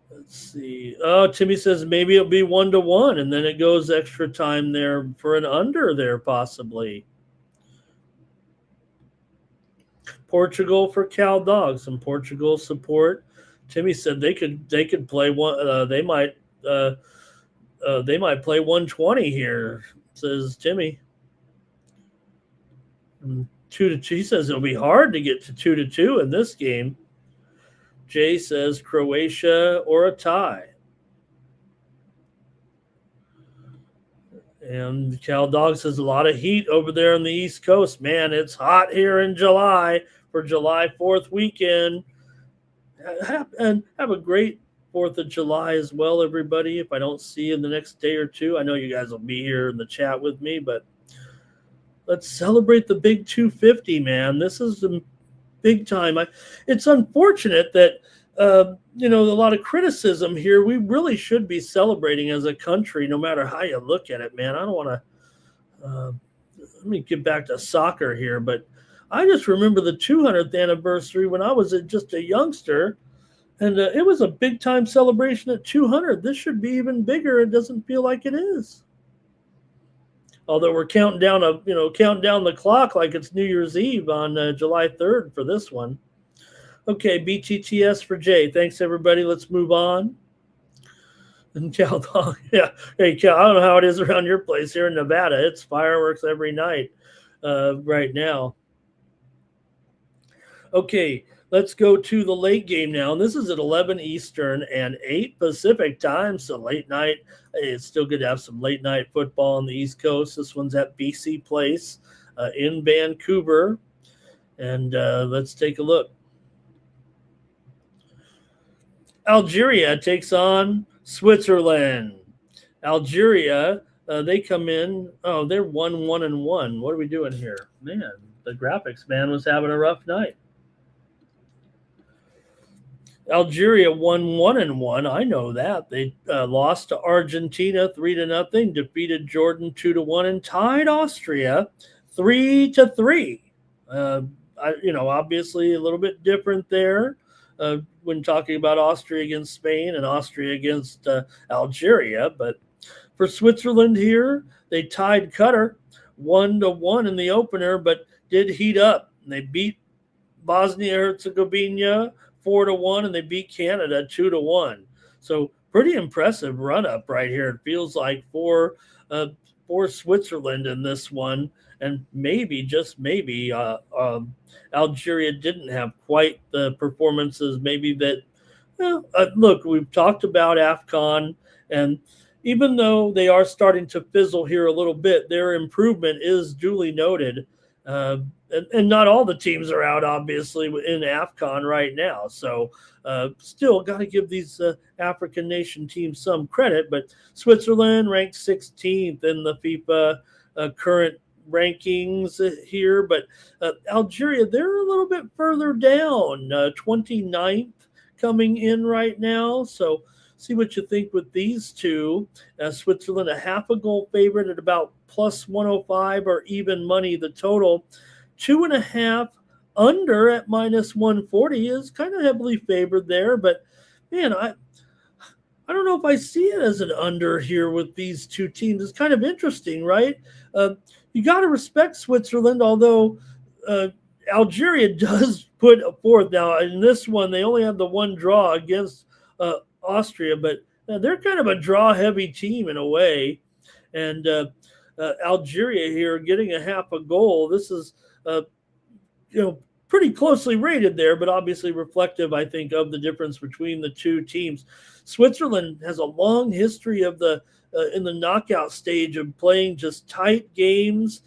let's see. Oh, Timmy says maybe it'll be 1-1, and then it goes extra time there for an under there possibly. Portugal for Cal Dogs. Some Portugal support. Timmy said they could play one. They might play 120 here, says Timmy. And 2-2. He says it'll be hard to get to 2-2 in this game. Jay says Croatia or a tie. And Cal Dog says a lot of heat over there on the East Coast. Man, it's hot here in July for July 4th weekend. And have a great 4th of July as well, everybody. If I don't see you in the next day or two, I know you guys will be here in the chat with me, but let's celebrate the big 250, man. This is the big time. It's unfortunate that a lot of criticism here. We really should be celebrating as a country, no matter how you look at it, man. I don't want to let me get back to soccer here, but I just remember the 200th anniversary when I was just a youngster, and it was a big-time celebration at 200. This should be even bigger. It doesn't feel like it is. Although we're counting down the clock like it's New Year's Eve on July 3rd for this one. Okay, BTTS for Jay. Thanks, everybody. Let's move on. And Cal Dog, yeah. Hey, Cal, I don't know how it is around your place here in Nevada. It's fireworks every night right now. Okay, let's go to the late game now. And this is at 11 Eastern and 8 Pacific time, so late night. It's still good to have some late night football on the East Coast. This one's at BC Place in Vancouver. And let's take a look. Algeria takes on Switzerland. Algeria, they come in. Oh, they're 1-1-1. What are we doing here? Man, the graphics man was having a rough night. Algeria 1-1-1. I know that. They lost to Argentina 3-0, defeated Jordan 2-1, and tied Austria 3-3. Obviously a little bit different there when talking about Austria against Spain and Austria against Algeria. But for Switzerland here, they tied Qatar 1-1 in the opener, but did heat up. And they beat Bosnia-Herzegovina 4-1, and they beat Canada 2-1. So pretty impressive run up right here. It feels like for Switzerland in this one, and maybe just maybe Algeria didn't have quite the performances maybe that. Look, we've talked about AFCON, and even though they are starting to fizzle here a little bit, their improvement is duly noted. And not all the teams are out, obviously, in AFCON right now. So still got to give these African nation teams some credit. But Switzerland ranked 16th in the FIFA current rankings here. But Algeria, they're a little bit further down, 29th coming in right now. So see what you think with these two. Switzerland, a half a goal favorite at about plus 105 or even money. The total 2.5 under at minus 140 is kind of heavily favored there. But man, I don't know if I see it as an under here with these two teams. It's kind of interesting, right? You got to respect Switzerland, although Algeria does put a fourth. Now, in this one, they only have the one draw against Austria, but they're kind of a draw-heavy team in a way. And Algeria here getting a half a goal. This is, pretty closely rated there, but obviously reflective, I think, of the difference between the two teams. Switzerland has a long history of in the knockout stage of playing just tight games.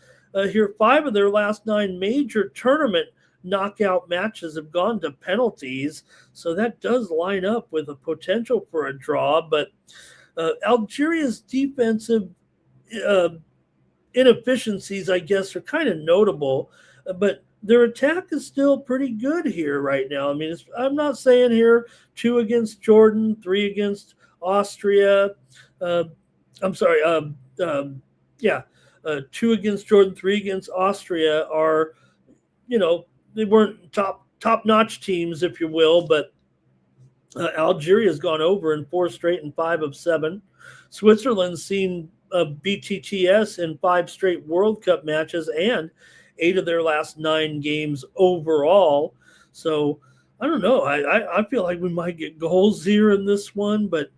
Here, 5 of their last 9 major tournament knockout matches have gone to penalties, so that does line up with a potential for a draw. But Algeria's defensive inefficiencies, I guess, are kind of notable, but their attack is still pretty good here right now. I mean, I'm not saying here 2 against Jordan, 3 against Austria. 2 against Jordan, 3 against Austria are, they weren't top-notch teams, if you will, but Algeria has gone over in 4 straight and 5 of 7. Switzerland's seen BTTS in 5 straight World Cup matches and 8 of their last 9 games overall. So I don't know. I feel like we might get goals here in this one, but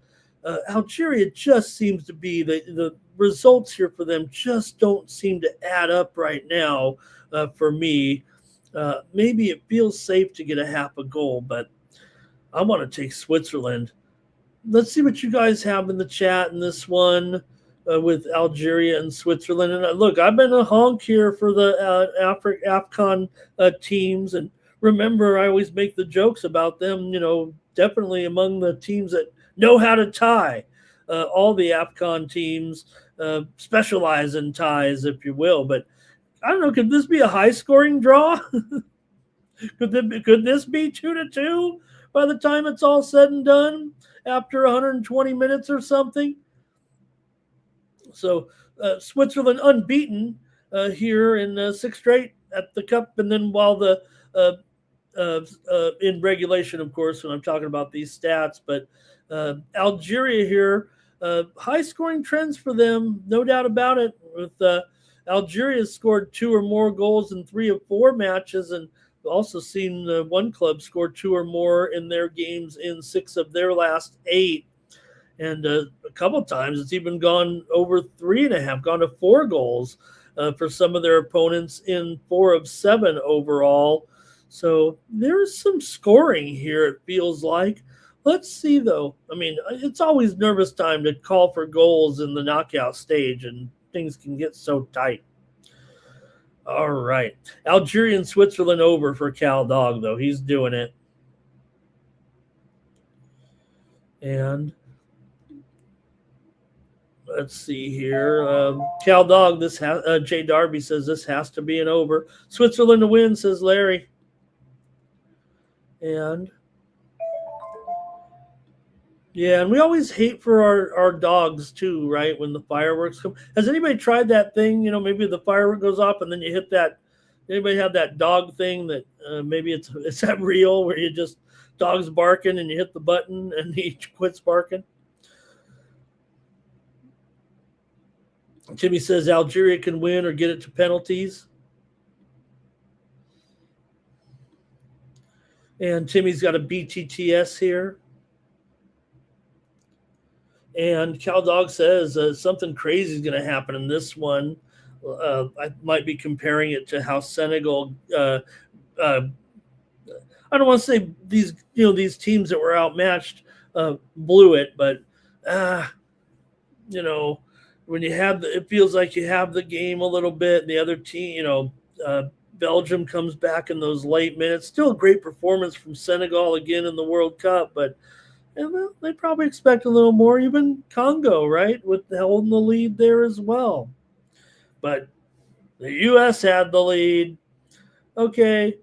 Algeria just seems to be the results here for them just don't seem to add up right now for me. Maybe it feels safe to get a half a goal, but I want to take Switzerland. Let's see what you guys have in the chat in this one with Algeria and Switzerland. And look, I've been a honk here for the AFCON teams. And remember, I always make the jokes about them, definitely among the teams that know how to tie. All the AFCON teams specialize in ties, if you will. But I don't know, could this be a high-scoring draw? Could this be 2-2 by the time it's all said and done after 120 minutes or something? So Switzerland unbeaten here in 6 straight at the Cup, and then while the in regulation, of course, when I'm talking about these stats, but Algeria here, high-scoring trends for them, no doubt about it. With Algeria scored 2 or more goals in 3 of 4 matches, and also seen one club score 2 or more in their games in 6 of their last 8. And a couple of times it's even gone over 3.5, gone to 4 goals for some of their opponents in 4 of 7 overall. So there's some scoring here, it feels like. Let's see, though. I mean, it's always nervous time to call for goals in the knockout stage, and things can get so tight. All right. Algeria and Switzerland over for Cal Dog, though. He's doing it. And let's see here. Cal Dog, Jay Darby says this has to be an over. Switzerland to win, says Larry. And yeah, and we always hate for our dogs too, right? When the fireworks come. Has anybody tried that thing? Maybe the firework goes off and then you hit that. Anybody have that dog thing that maybe it's that real where you just dog's barking and you hit the button and he quits barking? Jimmy says Algeria can win or get it to penalties. And Timmy's got a BTTS here. And Cal Dog says something crazy is going to happen in this one. I might be comparing it to how Senegal. I don't want to say these teams that were outmatched blew it, but when you have it feels like you have the game a little bit. And the other team, Belgium comes back in those late minutes. Still a great performance from Senegal again in the World Cup, but. And they probably expect a little more. Even Congo, right, with holding the lead there as well. But the U.S. had the lead. Okay.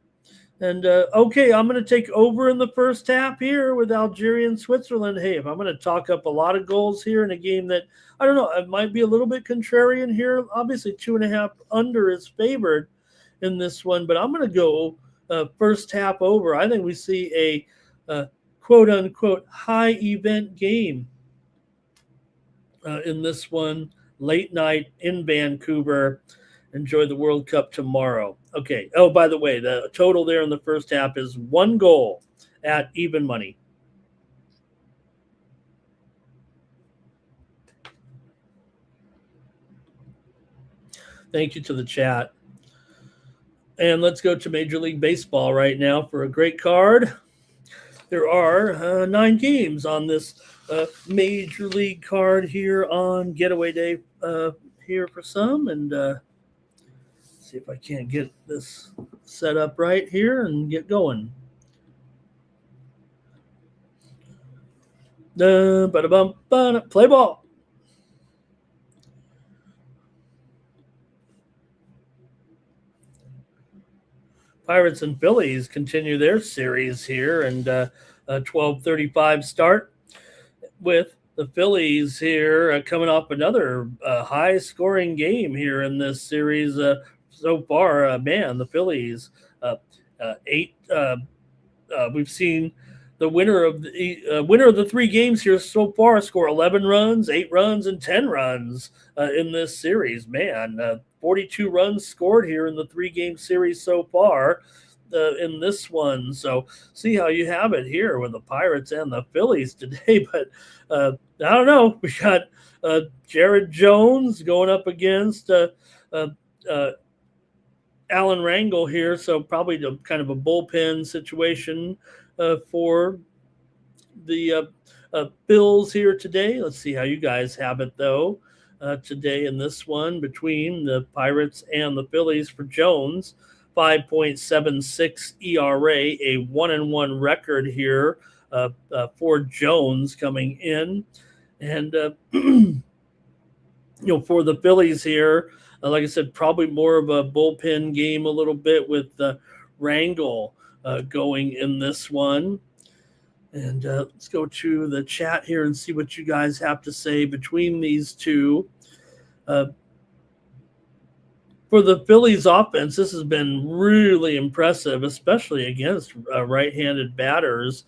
And, I'm going to take over in the first half here with Algeria and Switzerland. Hey, if I'm going to talk up a lot of goals here in a game that, I don't know, it might be a little bit contrarian here. Obviously, 2.5 under is favored in this one. But I'm going to go first half over. I think we see a quote-unquote high-event game in this one, late night in Vancouver. Enjoy the World Cup tomorrow. Okay. Oh, by the way, the total there in the first half is 1 goal at even money. Thank you to the chat. And let's go to Major League Baseball right now for a great card. There are 9 games on this Major League card here on Getaway Day here for some. And see if I can't get this set up right here and get going. Play ball. Pirates and Phillies continue their series here, and a 12:35 start with the Phillies here coming off another high-scoring game here in this series so far. The Phillies 8. We've seen the winner of the 3 games here so far score 11 runs, 8 runs, and 10 runs in this series. 42 runs scored here in the 3-game series so far. in this one. So see how you have it here with the Pirates and the Phillies today. But I don't know. We got Jared Jones going up against uh, uh, Alan Rangel here. So probably kind of a bullpen situation for the Bills here today. Let's see how you guys have it, though, today in this one between the Pirates and the Phillies for Jones. 5.76 ERA, a 1-1 record here for Jones coming in. And, for the Phillies here, like I said, probably more of a bullpen game a little bit with Rangel going in this one. And let's go to the chat here and see what you guys have to say between these two. For the Phillies offense, this has been really impressive, especially against right-handed batters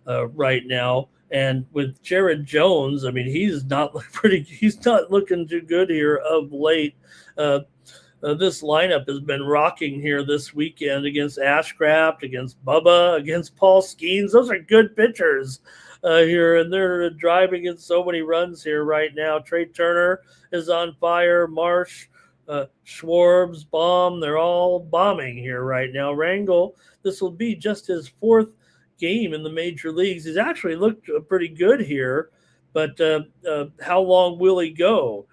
right now. And with Jared Jones, I mean, he's not looking too good here of late. This lineup has been rocking here this weekend against Ashcraft, against Bubba, against Paul Skeens. Those are good pitchers here, and they're driving in so many runs here right now. Trey Turner is on fire. Marsh, Schwarbs, Baum, they're all bombing here right now. Rangel, this will be just his fourth game in the major leagues. He's actually looked pretty good here, but how long will he go?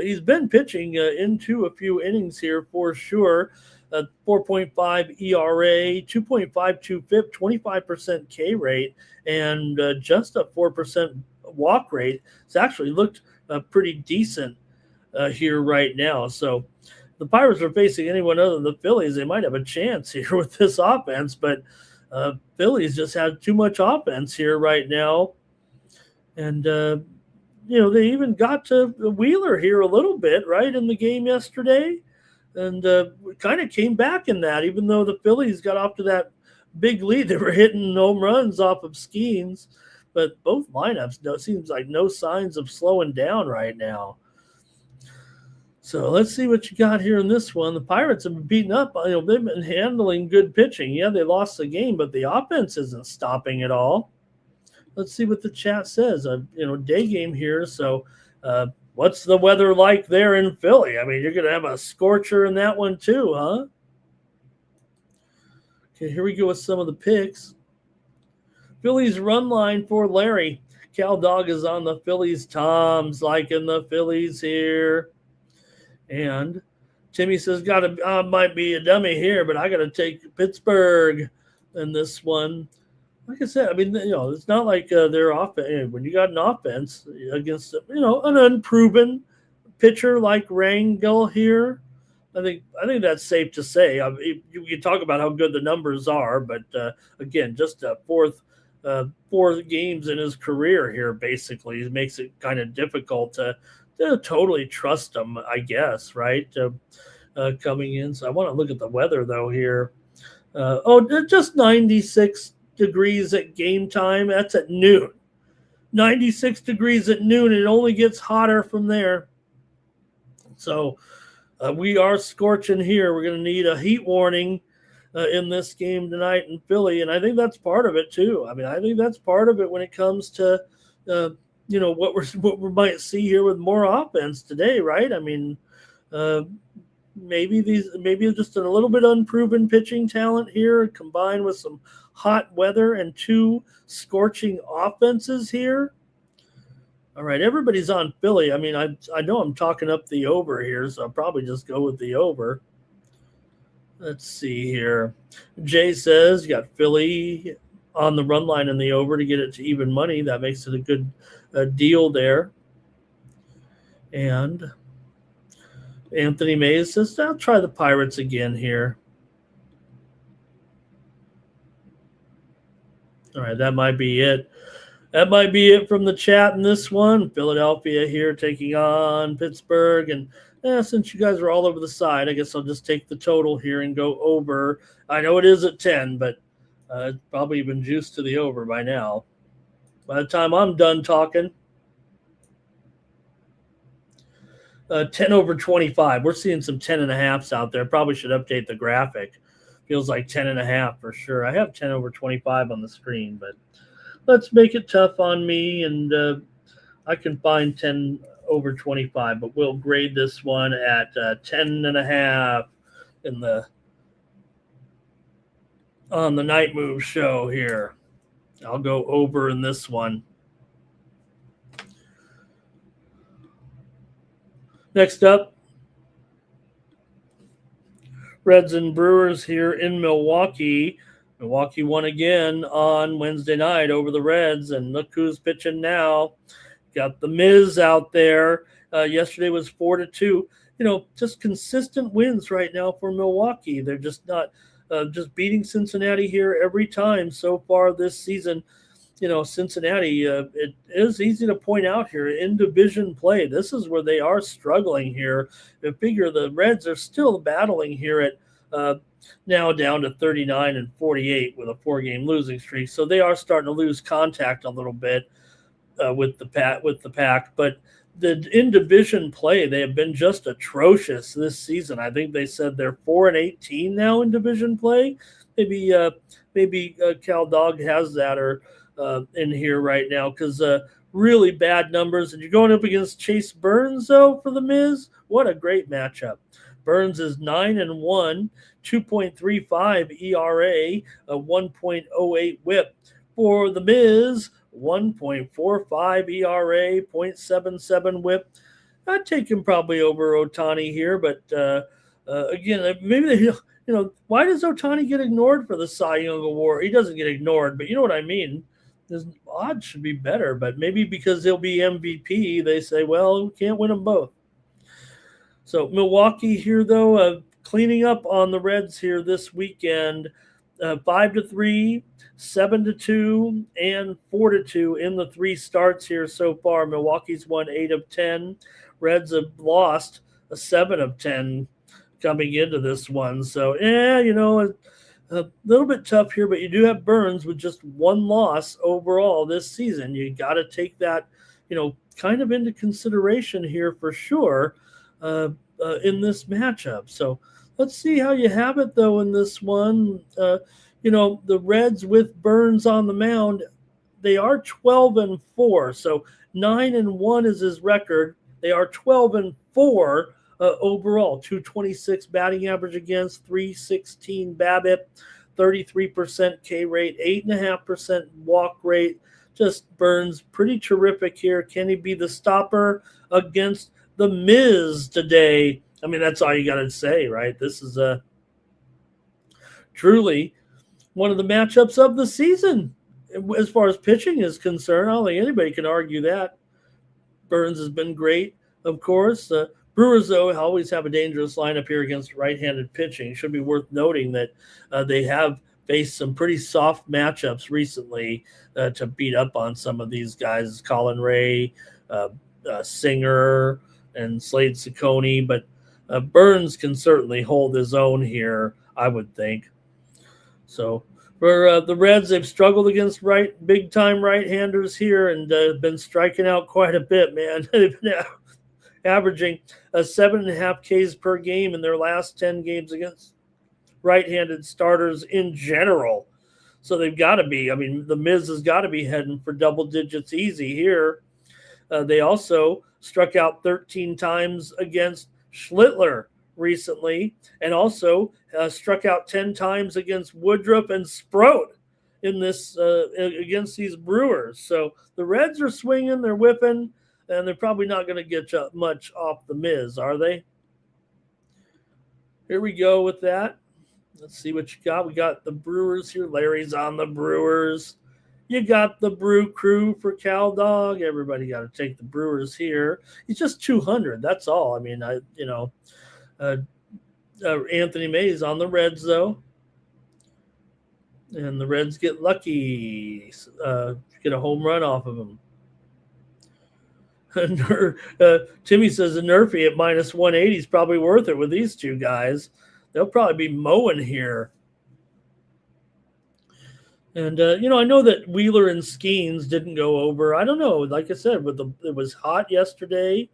He's been pitching into a few innings here for sure. 4.5 ERA, 2.52 FIP, 25% K rate, and just a 4% walk rate. It's actually looked pretty decent here right now. So the Pirates are facing anyone other than the Phillies. They might have a chance here with this offense, but Phillies just have too much offense here right now. And, they even got to Wheeler here a little bit, right, in the game yesterday. And kind of came back in that, even though the Phillies got off to that big lead. They were hitting home runs off of Skeens. But both lineups, seems like no signs of slowing down right now. So let's see what you got here in this one. The Pirates have been beaten up. They've been handling good pitching. Yeah, they lost the game, but the offense isn't stopping at all. Let's see what the chat says. Day game here. So what's the weather like there in Philly? I mean, you're going to have a scorcher in that one too, huh? Okay, here we go with some of the picks. Phillies run line for Larry. Cal Dog is on the Phillies. Tom's liking the Phillies here. And Timmy says, might be a dummy here, but I got to take Pittsburgh in this one. Like I said, I mean, it's not like they're offense. When you got an offense against, an unproven pitcher like Rangel here, I think that's safe to say. I mean, you can talk about how good the numbers are, but again, just fourth games in his career here, basically, it makes it kind of difficult to totally trust him, I guess, right? Coming in. So I want to look at the weather though here. Just 96 degrees at game time. That's at noon. 96 degrees at noon. It only gets hotter from there. So we are scorching here. We're going to need a heat warning in this game tonight in Philly, and I think that's part of it too. I mean, I think that's part of it when it comes to what we might see here with more offense today, right? I mean, maybe just a little bit unproven pitching talent here combined with some hot weather and two scorching offenses here. All right, everybody's on Philly. I mean, I know I'm talking up the over here, so I'll probably just go with the over. Let's see here. Jay says you got Philly on the run line in the over to get it to even money. That makes it a good deal there. And Anthony Mays says, I'll try the Pirates again here. All right, that might be it. That might be it from the chat in this one. Philadelphia here taking on Pittsburgh. And since you guys are all over the side, I guess I'll just take the total here and go over. I know it is at 10, but it's probably been juiced to the over by now. By the time I'm done talking, 10 over 25. We're seeing some 10.5s out there. Probably should update the graphic. Feels like 10.5 for sure. I have 10 over 25 on the screen, but let's make it tough on me, and I can find 10 over 25, but we'll grade this one at 10.5 in the on the Night Move show here. I'll go over in this one. Next up, Reds and Brewers here in Milwaukee. Milwaukee won again on Wednesday night over the Reds, and look who's pitching now. Got the Miz out there. Yesterday was 4-2. Just consistent wins right now for Milwaukee. They're just not just beating Cincinnati here every time so far this season. Cincinnati, it is easy to point out here in division play. This is where they are struggling here. I figure the Reds are still battling here at now down to 39 and 48 with a 4-game losing streak. So they are starting to lose contact a little bit with the pack. But in division play, they have been just atrocious this season. I think they said they're 4-18 now in division play. Maybe Cal Dog has that or in here right now, because really bad numbers. And you're going up against Chase Burns, though, for the Miz. What a great matchup. Burns is 9-1, 2.35 ERA, a 1.08 whip. For the Miz, 1.45 ERA, 0.77 whip. I'd take him probably over Ohtani here, but again, maybe why does Ohtani get ignored for the Cy Young Award? He doesn't get ignored, but you know what I mean. His odds should be better, but maybe because he'll be MVP, they say, well, we can't win them both. So Milwaukee here, though, cleaning up on the Reds here this weekend, 5-3, 7-2, and 4-2 in the 3 starts here so far. Milwaukee's won 8 of 10. Reds have lost 7 of 10 coming into this one. So, a little bit tough here, but you do have Burns with just 1 loss overall this season. You got to take that, kind of into consideration here for sure in this matchup. So let's see how you have it, though, in this one. The Reds with Burns on the mound, they are 12-4. So 9-1 is his record. They are 12-4 overall. 226 batting average against, 316 BABIP, 33% K rate, 8.5% walk rate. Just Burns pretty terrific here. Can he be the stopper against the Miz today? I mean, that's all you got to say, right? This is truly one of the matchups of the season as far as pitching is concerned. I don't think anybody can argue that. Burns has been great, of course. Brewers, though, always have a dangerous lineup here against right-handed pitching. It should be worth noting that they have faced some pretty soft matchups recently to beat up on some of these guys, Colin Ray, Singer, and Slade Ciccone. But Burns can certainly hold his own here, I would think. So for the Reds, they've struggled against big-time right-handers here and been striking out quite a bit, man. They've been averaging 7.5 Ks per game in their last 10 games against right-handed starters in general. So they've got to be. I mean, the Miz has got to be heading for double digits easy here. They also struck out 13 times against Schlittler recently, and also struck out 10 times against Woodruff and Sproat in this against these Brewers. So the Reds are swinging, they're whipping, and they're probably not going to get much off the Miz, are they? Here we go with that. Let's see what you got. We got the Brewers here. Larry's on the Brewers. You got the Brew Crew for Cal Dog. Everybody got to take the Brewers here. He's just 200. That's all. I mean, Anthony Mays on the Reds, though. And the Reds get lucky. Get a home run off of him. Timmy says a Nerfy at minus 180 is probably worth it with these two guys. They'll probably be mowing here. And, I know that Wheeler and Skeens didn't go over. I don't know. Like I said, it was hot yesterday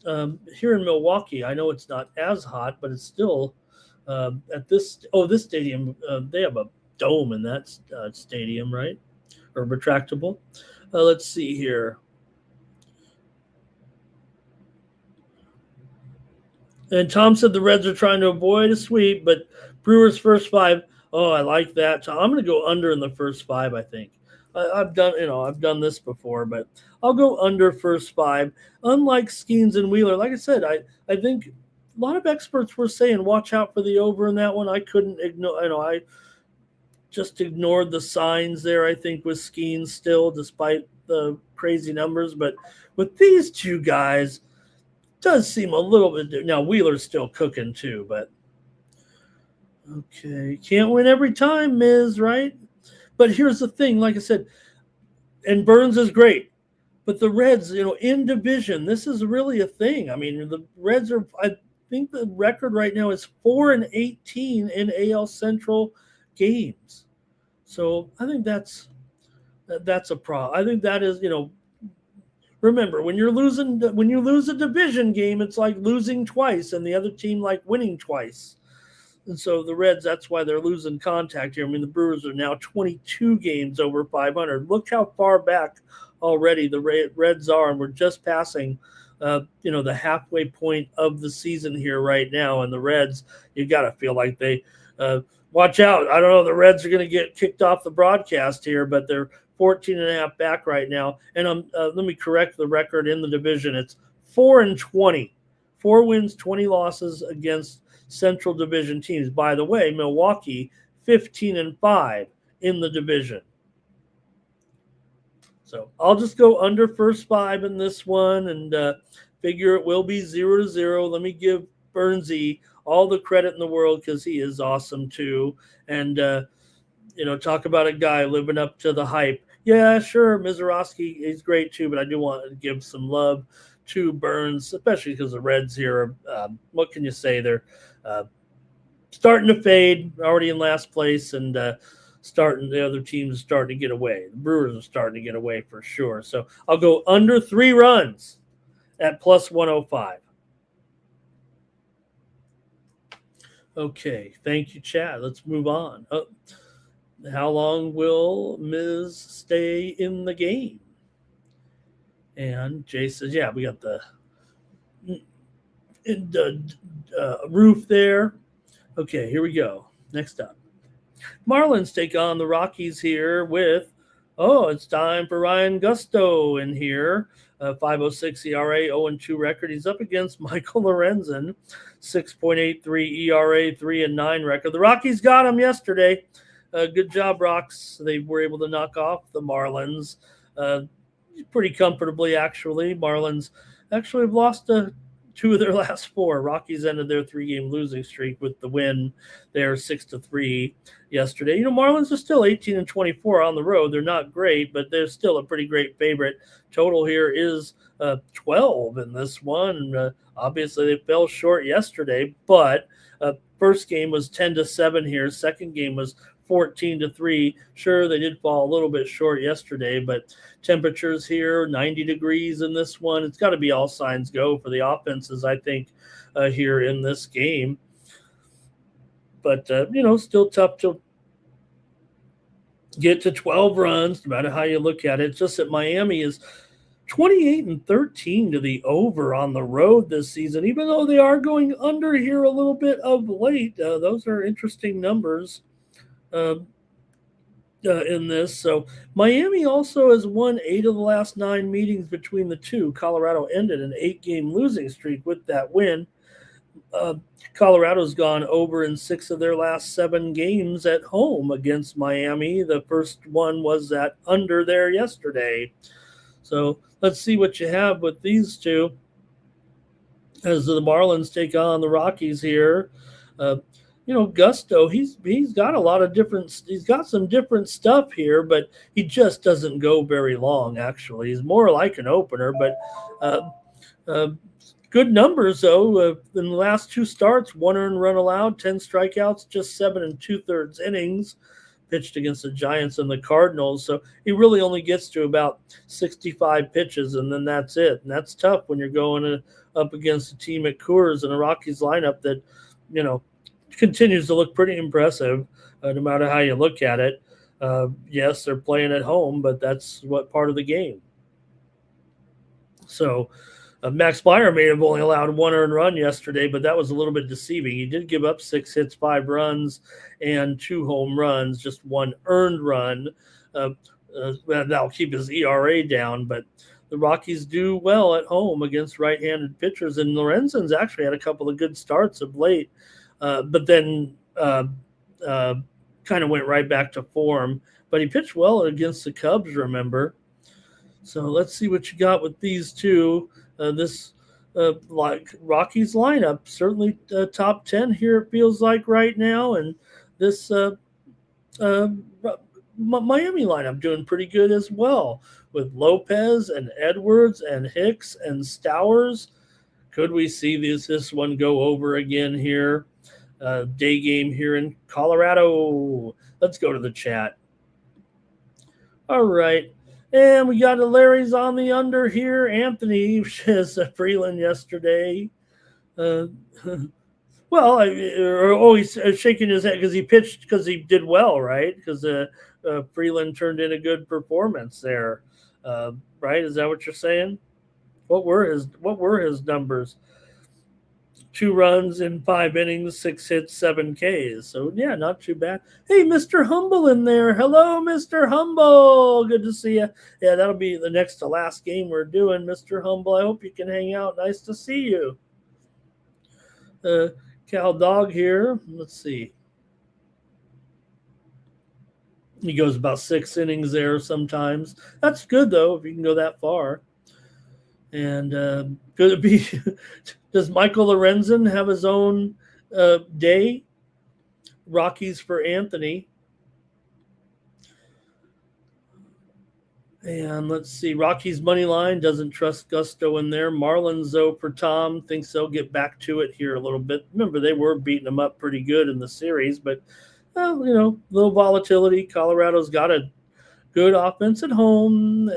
here in Milwaukee. I know it's not as hot, but it's still At this stadium, they have a dome in that stadium, right? Or retractable. Let's see here. And Tom said the Reds are trying to avoid a sweep, but Brewers first five. Oh, I like that. So I'm going to go under in the first five. I think I've done this before, but I'll go under first five. Unlike Skeens and Wheeler, like I said, I think a lot of experts were saying watch out for the over in that one. I couldn't ignore. I just ignored the signs there. I think with Skeens still, despite the crazy numbers, but with these two guys does seem a little bit. Now Wheeler's still cooking too, but okay, can't win every time, Miz, right? But here's the thing, like I said, and Burns is great, but the Reds, in division, this is really a thing. I mean, the Reds are. I think the record right now is 4-18 in AL Central games, so I think that's a problem. I think that is, remember, when you lose a division game, it's like losing twice, and the other team like winning twice. And so the Reds, that's why they're losing contact here. I mean, the Brewers are now 22 games over 500. Look how far back already the Reds are, and we're just passing, the halfway point of the season here right now. And the Reds, you got to feel like they watch out. I don't know. The Reds are going to get kicked off the broadcast here, but they're 14 and a half back right now. And let me correct the record in the division. It's 4-20, 4 wins, 20 losses against Central Division teams. By the way, Milwaukee 15-5 in the division. So I'll just go under first five in this one and figure it will be 0-0. Let me give Burnsy all the credit in the world because he is awesome too. And talk about a guy living up to the hype. Yeah, sure, Mizorowski is great too, but I do want to give some love to Burns, especially because the Reds here, what can you say? They're starting to fade, already in last place, and the other teams starting to get away. The Brewers are starting to get away for sure. So I'll go under 3 runs at plus 105. Okay, thank you, Chad. Let's move on. How long will Miz stay in the game? And Jay says, yeah, we got the roof there. Okay, here we go. Next up. Marlins take on the Rockies here with, it's time for Ryan Gusto in here. 5.06 ERA, 0-2 record. He's up against Michael Lorenzen, 6.83 ERA, 3-9 record. The Rockies got him yesterday. Good job, Rocks. They were able to knock off the Marlins pretty comfortably, actually. Marlins actually have lost 2 of their last 4. Rockies ended their 3-game losing streak with the win there 6-3 yesterday. Marlins are still 18-24 on the road. They're not great, but they're still a pretty great favorite. Total here is 12 in this one. Obviously, they fell short yesterday, but first game was 10-7 here. Second game was 14-3. Sure, they did fall a little bit short yesterday, but temperatures here, 90 degrees in this one. It's got to be all signs go for the offenses, I think, here in this game. But, still tough to get to 12 runs, no matter how you look at it. It's just that Miami is 28-13 to the over on the road this season, even though they are going under here a little bit of late. Those are interesting numbers in this. So Miami also has won 8 of the last 9 meetings between the two. Colorado ended an 8-game losing streak with that win. Colorado's gone over in 6 of their last 7 games at home against Miami. The first one was that under there yesterday. So let's see what you have with these two as the Marlins take on the Rockies here. Gusto, he's got a lot of he's got some different stuff here, but he just doesn't go very long, actually. He's more like an opener, but good numbers, though. In the last 2 starts, 1 earned run allowed, 10 strikeouts, just 7 2/3 innings, pitched against the Giants and the Cardinals. So he really only gets to about 65 pitches, and then that's it. And that's tough when you're going up against a team at Coors and a Rockies lineup that, continues to look pretty impressive, no matter how you look at it. Yes, they're playing at home, but that's what part of the game. So Max Meyer may have only allowed one earned run yesterday, but that was a little bit deceiving. He did give up 6 hits, 5 runs, and 2 home runs, just 1 earned run. That'll keep his ERA down, but the Rockies do well at home against right-handed pitchers, and Lorenzen's actually had a couple of good starts of late, but then kind of went right back to form. But he pitched well against the Cubs, remember. So let's see what you got with these two. This Rockies lineup, certainly top 10 here, it feels like right now. And this Miami lineup doing pretty good as well, with Lopez and Edwards and Hicks and Stowers. Could we see this one go over again here? Day game here in Colorado. Let's go to the chat. All right. And we got Larry's on the under here. Anthony says Freeland yesterday. Well, he's shaking his head because he pitched, because he did well, right? Because Freeland turned in a good performance there, right? Is that what you're saying? What were his numbers? 2 runs in 5 innings, 6 hits, 7 Ks. So, yeah, not too bad. Hey, Mr. Humble in there. Hello, Mr. Humble. Good to see you. Yeah, that'll be the next to last game we're doing, Mr. Humble. I hope you can hang out. Nice to see you. Cal Dog here. Let's see. He goes about 6 innings there sometimes. That's good, though, if you can go that far. And could it be – does Michael Lorenzen have his own day? Rockies for Anthony. And let's see. Rockies money line doesn't trust Gusto in there. Marlins, though, for Tom, thinks they'll get back to it here a little bit. Remember, they were beating them up pretty good in the series, but, little volatility. Colorado's got a good offense at home.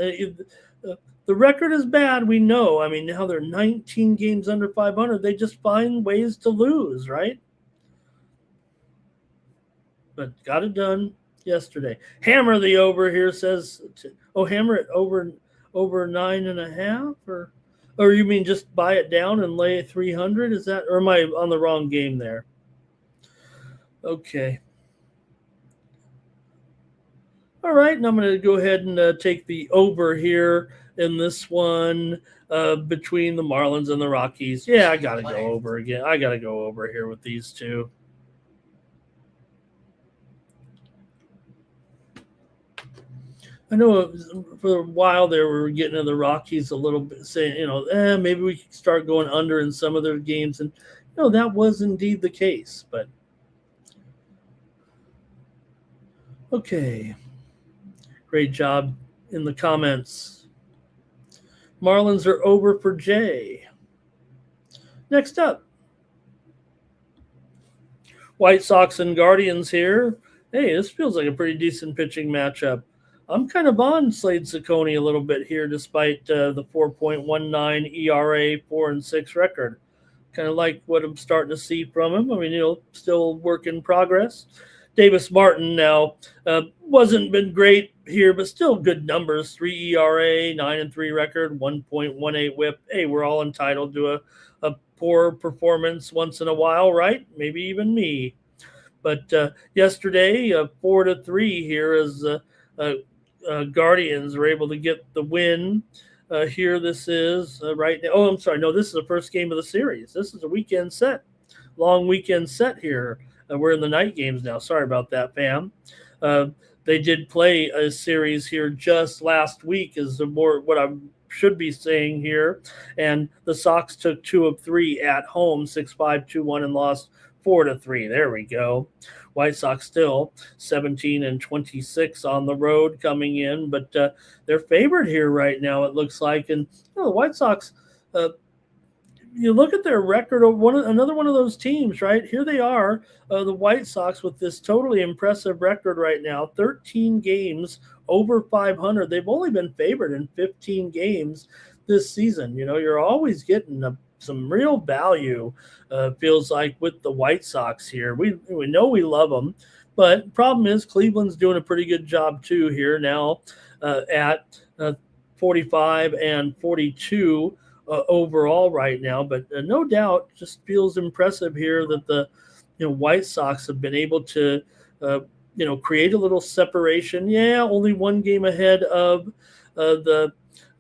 The record is bad, we know. I mean, now they're 19 games under 500. They just find ways to lose, right? But got it done yesterday. Hammer the over here says, hammer it over 9.5, or you mean just buy it down and lay 300? Is that, or am I on the wrong game there? Okay. All right, and I'm going to go ahead and take the over here in this one between the Marlins and the Rockies. Yeah, I got to go over again. I got to go over here with these two. I know for a while there we were getting to the Rockies a little bit, saying, maybe we could start going under in some of their games. And, that was indeed the case. But, okay. Great job in the comments. Marlins are over for Jay. Next up, White Sox and Guardians here. Hey, this feels like a pretty decent pitching matchup. I'm kind of on Slade Ciccone a little bit here, despite the 4.19 ERA, 4-6 record. Kind of like what I'm starting to see from him. I mean, still work in progress. Davis Martin now wasn't been great here, but still good numbers. 3 ERA, 9-3 record, 1.18 WHIP. Hey, we're all entitled to a poor performance once in a while, right? Maybe even me. But yesterday, 4-3 here as Guardians were able to get the win. Here this is right now. Oh, I'm sorry. No, this is the first game of the series. This is a weekend set. Long weekend set here. We're in the night games now. Sorry about that, fam. They did play a series here just last week is the more what I should be saying here. And the Sox took 2 of 3 at home, 6-5, 2-1, and lost 4-3. There we go. White Sox still 17-26 on the road coming in, but they're favored here right now, it looks like. And the White Sox, you look at their record, another one of those teams, right? Here they are, the White Sox with this totally impressive record right now, 13 games over 500. They've only been favored in 15 games this season. You're always getting a some real value. Feels like with the White Sox here, we know we love them, but problem is Cleveland's doing a pretty good job too here now at 45 and 42 overall right now. But no doubt, just feels impressive here that the White Sox have been able to create a little separation. Yeah, only one game ahead of the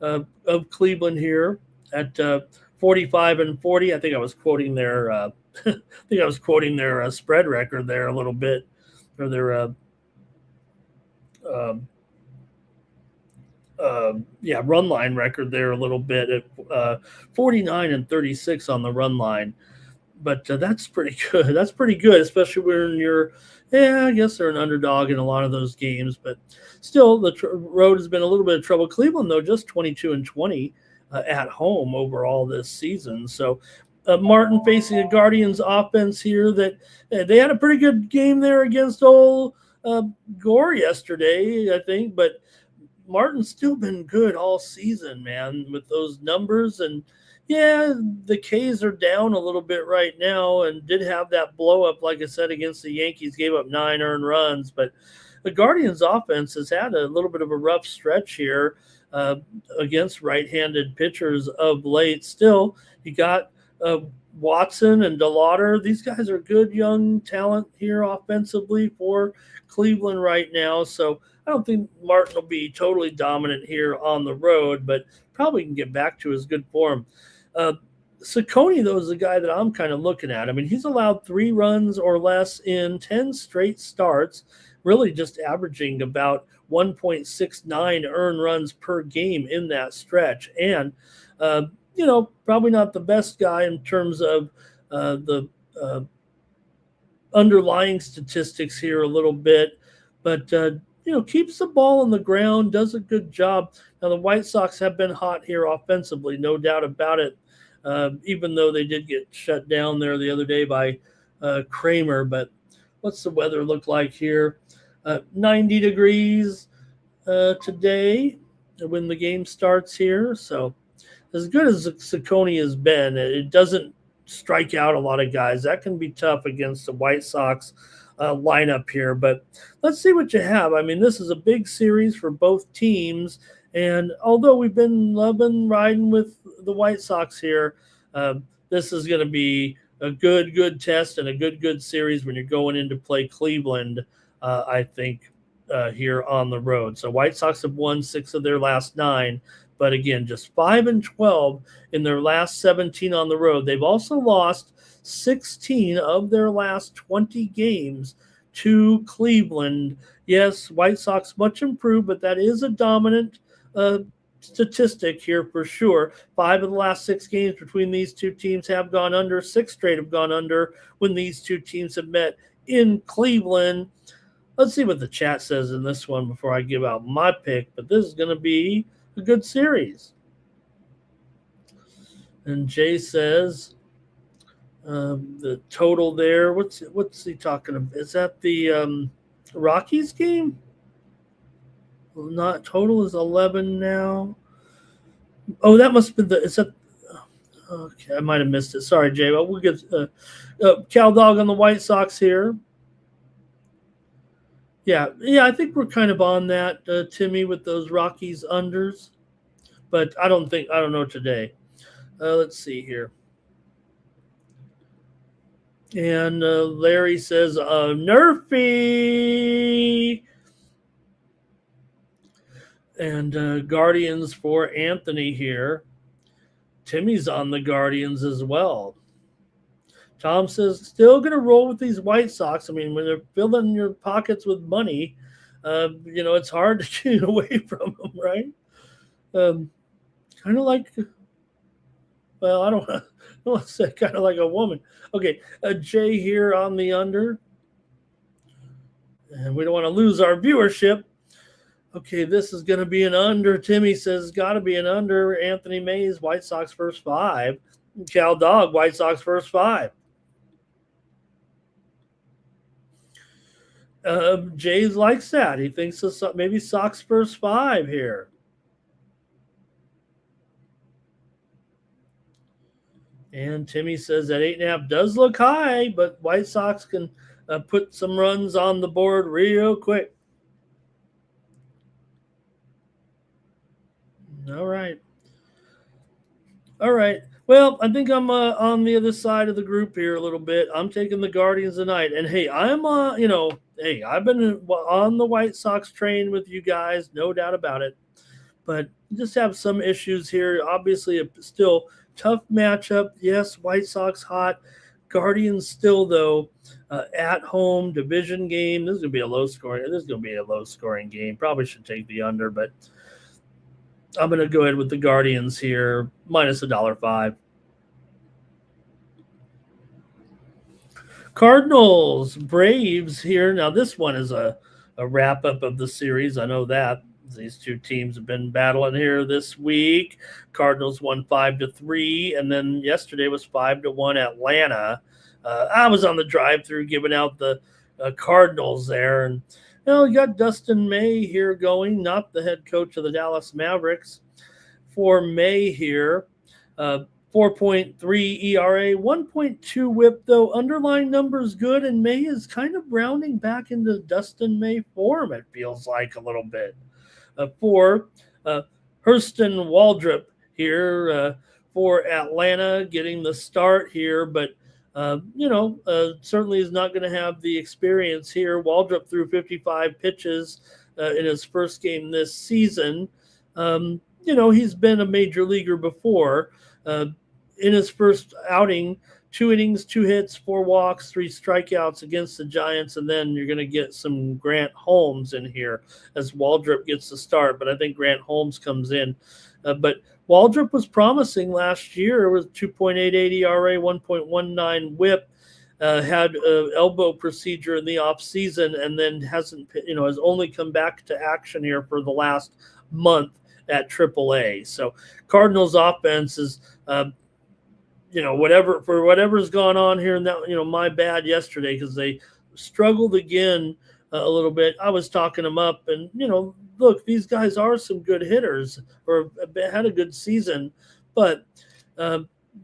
of Cleveland here at 45 and 40. I think I was quoting their spread record there a little bit, or their run line record there a little bit at 49 and 36 on the run line. But that's pretty good. That's pretty good, especially when you're, I guess they're an underdog in a lot of those games. But still, the road has been a little bit of trouble. Cleveland, though, just 22 and 20 at home overall this season. So Martin facing a Guardians offense here that they had a pretty good game there against old Gore yesterday, I think. But Martin's still been good all season, man, with those numbers. And yeah, the K's are down a little bit right now and did have that blow up, like I said, against the Yankees, gave up 9 earned runs. But the Guardians offense has had a little bit of a rough stretch here against right-handed pitchers of late. Still, you got Watson and DeLauder. These guys are good young talent here offensively for Cleveland right now. So I don't think Martin will be totally dominant here on the road, but probably can get back to his good form. Ciccone, though, is the guy that I'm kind of looking at. I mean, he's allowed 3 runs or less in 10 straight starts, really just averaging about 1.69 earned runs per game in that stretch. And, probably not the best guy in terms of the underlying statistics here a little bit, but keeps the ball on the ground, does a good job. Now, the White Sox have been hot here offensively, no doubt about it, even though they did get shut down there the other day by Kramer. But what's the weather look like here? 90 degrees today when the game starts here. So as good as Ciccone has been, it doesn't strike out a lot of guys. That can be tough against the White Sox lineup here. But let's see what you have. I mean, this is a big series for both teams. And although we've been riding with the White Sox here, this is going to be a good test and a good series when you're going in to play Cleveland, I think, here on the road. So White Sox have won 6 of their last 9. But again, just 5 and 12 in their last 17 on the road. They've also lost 16 of their last 20 games to Cleveland. Yes, White Sox much improved, but that is a dominant statistic here for sure. 5 of the last 6 games between these two teams have gone under. 6 straight have gone under when these two teams have met in Cleveland. Let's see what the chat says in this one before I give out my pick, but this is going to be a good series. And Jay says the total there. What's he talking about? Is that the Rockies game? Well, not total is 11 now. Oh, that must be is that? Okay, I might have missed it. Sorry, Jay. Well, we'll get Cal Dog on the White Sox here. Yeah, I think we're kind of on that, Timmy, with those Rockies unders. But I don't know today. Let's see here. And Larry says, Nerfy. And Guardians for Anthony here. Timmy's on the Guardians as well. Tom says, still going to roll with these White Sox. I mean, when they're filling your pockets with money, it's hard to get away from them, right? Kind of like, well, I don't want to say kind of like a woman. Okay, Jay here on the under. And we don't want to lose our viewership. Okay, this is going to be an under. Timmy says, got to be an under. Anthony Mays, White Sox first 5. Cal Dog, White Sox first 5. Jays likes that. He thinks maybe Sox first 5 here. And Timmy says that 8.5 does look high, but White Sox can put some runs on the board real quick. All right. All right. Well, I think I'm on the other side of the group here a little bit. I'm taking the Guardians tonight. And hey, I'm hey, I've been on the White Sox train with you guys, no doubt about it. But just have some issues here. Obviously, a still tough matchup. Yes, White Sox hot. Guardians still though at home division game. This is gonna be a low scoring. This is gonna be a low scoring game. Probably should take the under, but I'm gonna go ahead with the Guardians here minus $1.05. Cardinals, Braves here. Now this one is a wrap up of the series. I know that. These two teams have been battling here this week. Cardinals won 5-3, and then yesterday was 5-1 Atlanta. I was on the drive-through giving out the Cardinals there, and you got Dustin May here going, not the head coach of the Dallas Mavericks. For May here, 4.3 ERA, 1.2 WHIP though. Underlying numbers good, and May is kind of rounding back into Dustin May form. It feels like a little bit. For Hurston Waldrop here for Atlanta, getting the start here, but certainly is not going to have the experience here. Waldrop threw 55 pitches in his first game this season. He's been a major leaguer before. In his first outing, 2 innings, 2 hits, 4 walks, 3 strikeouts against the Giants, and then you're going to get some Grant Holmes in here as Waldrop gets the start, but I think Grant Holmes comes in. But Waldrop was promising last year with 2.88 ERA, 1.19 WHIP, had an elbow procedure in the offseason, and then has only come back to action here for the last month at AAA. So Cardinals offense is whatever's gone on here, and that my bad yesterday because they struggled again a little bit. I was talking them up, and look, these guys are some good hitters or had a good season, but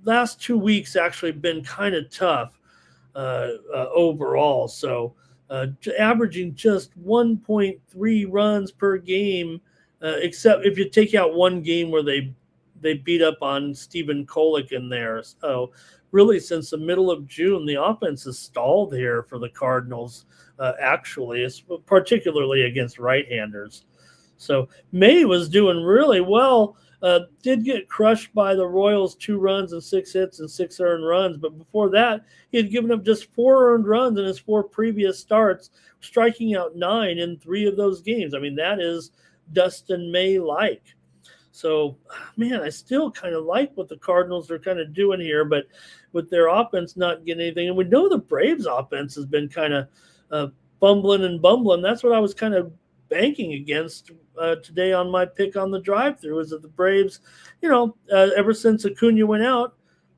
last 2 weeks actually been kind of tough overall. So averaging just 1.3 runs per game, except if you take out one game where they beat up on Stephen Kolek in there. So really, since the middle of June, the offense has stalled here for the Cardinals, actually, it's particularly against right-handers. So May was doing really well, did get crushed by the Royals, 2 runs and 6 hits and 6 earned runs. But before that, he had given up just 4 earned runs in his 4 previous starts, striking out 9 in 3 of those games. I mean, that is Dustin May-like. So, man, I still kind of like what the Cardinals are kind of doing here, but with their offense not getting anything, and we know the Braves' offense has been kind of bumbling and bumbling. That's what I was kind of banking against today on my pick on the drive-through, is that the Braves, ever since Acuna went out,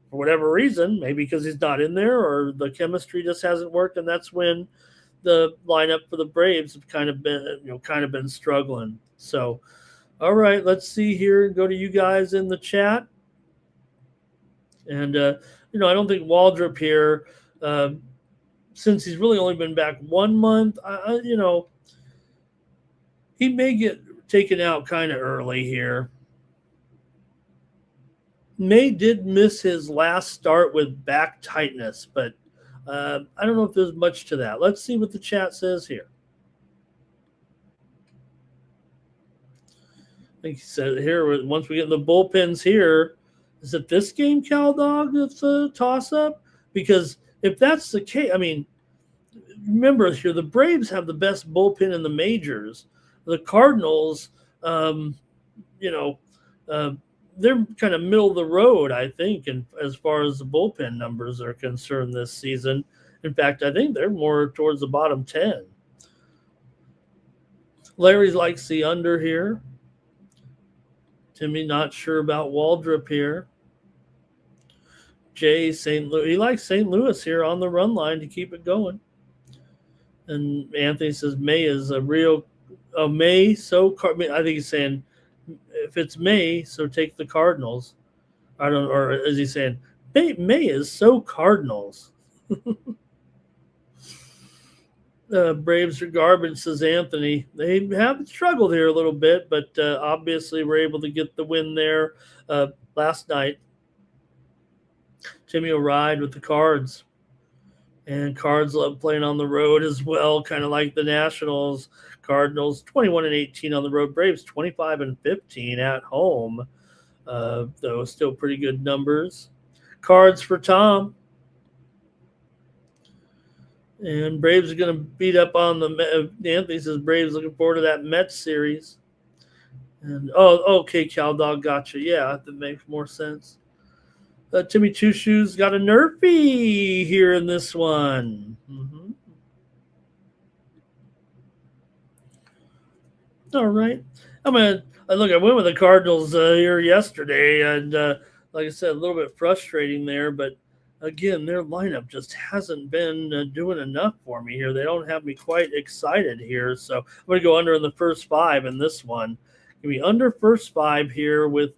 for whatever reason, maybe because he's not in there or the chemistry just hasn't worked, and that's when the lineup for the Braves have kind of been struggling. So, all right, let's see here. Go to you guys in the chat. And, I don't think Waldrop here, since he's really only been back 1 month, he may get taken out kind of early here. May did miss his last start with back tightness, but I don't know if there's much to that. Let's see what the chat says here. I think he said here, once we get in the bullpens here, is it this game, Cal Dog, that's a toss-up? Because if that's the case, I mean, remember here, the Braves have the best bullpen in the majors. The Cardinals, they're kind of middle of the road, I think, and as far as the bullpen numbers are concerned this season. In fact, I think they're more towards the bottom 10. Larry likes the under here. Timmy not sure about Waldrop here. Jay St. Louis, he likes St. Louis here on the run line to keep it going. And Anthony says May is a real May. So I think he's saying if it's May, so take the Cardinals. Or is he saying May is so Cardinals. Braves are garbage, says Anthony. They have struggled here a little bit, but obviously were able to get the win there last night. Timmy will ride with the Cards. And Cards love playing on the road as well, kind of like the Nationals. Cardinals 21-18 on the road. Braves 25-15 at home. Though still pretty good numbers. Cards for Tom. And Braves are going to beat up on the Anthony says Braves looking forward to that Mets series. And okay, Cal Dog, gotcha. Yeah, that makes more sense. Timmy Two Shoes got a Nerfy here in this one. Mm-hmm. All right. I went with the Cardinals here yesterday, and like I said, a little bit frustrating there, but again, their lineup just hasn't been doing enough for me here. They don't have me quite excited here, so I'm going to go under in the first 5 in this one. Give me under first 5 here with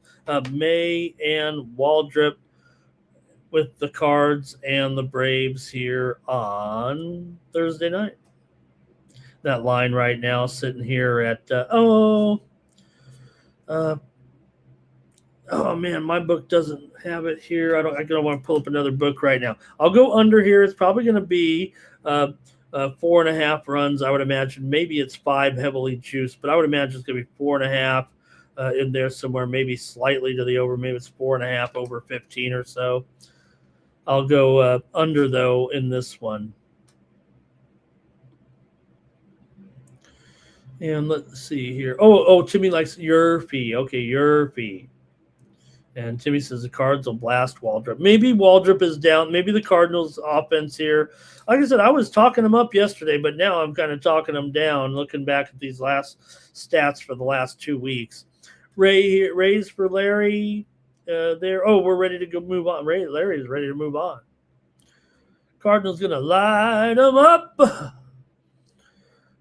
May and Waldrop with the Cards and the Braves here on Thursday night. That line right now sitting here at oh man, my book doesn't have it here. I don't want to pull up another book right now. I'll go under here. It's probably going to be 4.5 runs. I would imagine maybe it's 5 heavily juiced, but I would imagine it's going to be 4.5 in there somewhere, maybe slightly to the over. Maybe it's 4.5 over 15 or so. I'll go under though in this one. And let's see here. Timmy likes Yerfie. Okay, Yerfie. And Timmy says the Cards will blast Waldrop. Maybe Waldrop is down. Maybe the Cardinals offense here. Like I said, I was talking them up yesterday, but now I'm kind of talking them down, looking back at these last stats for the last 2 weeks. Rays for Larry there. Oh, we're ready to go move on. Larry's ready to move on. Cardinals going to line them up.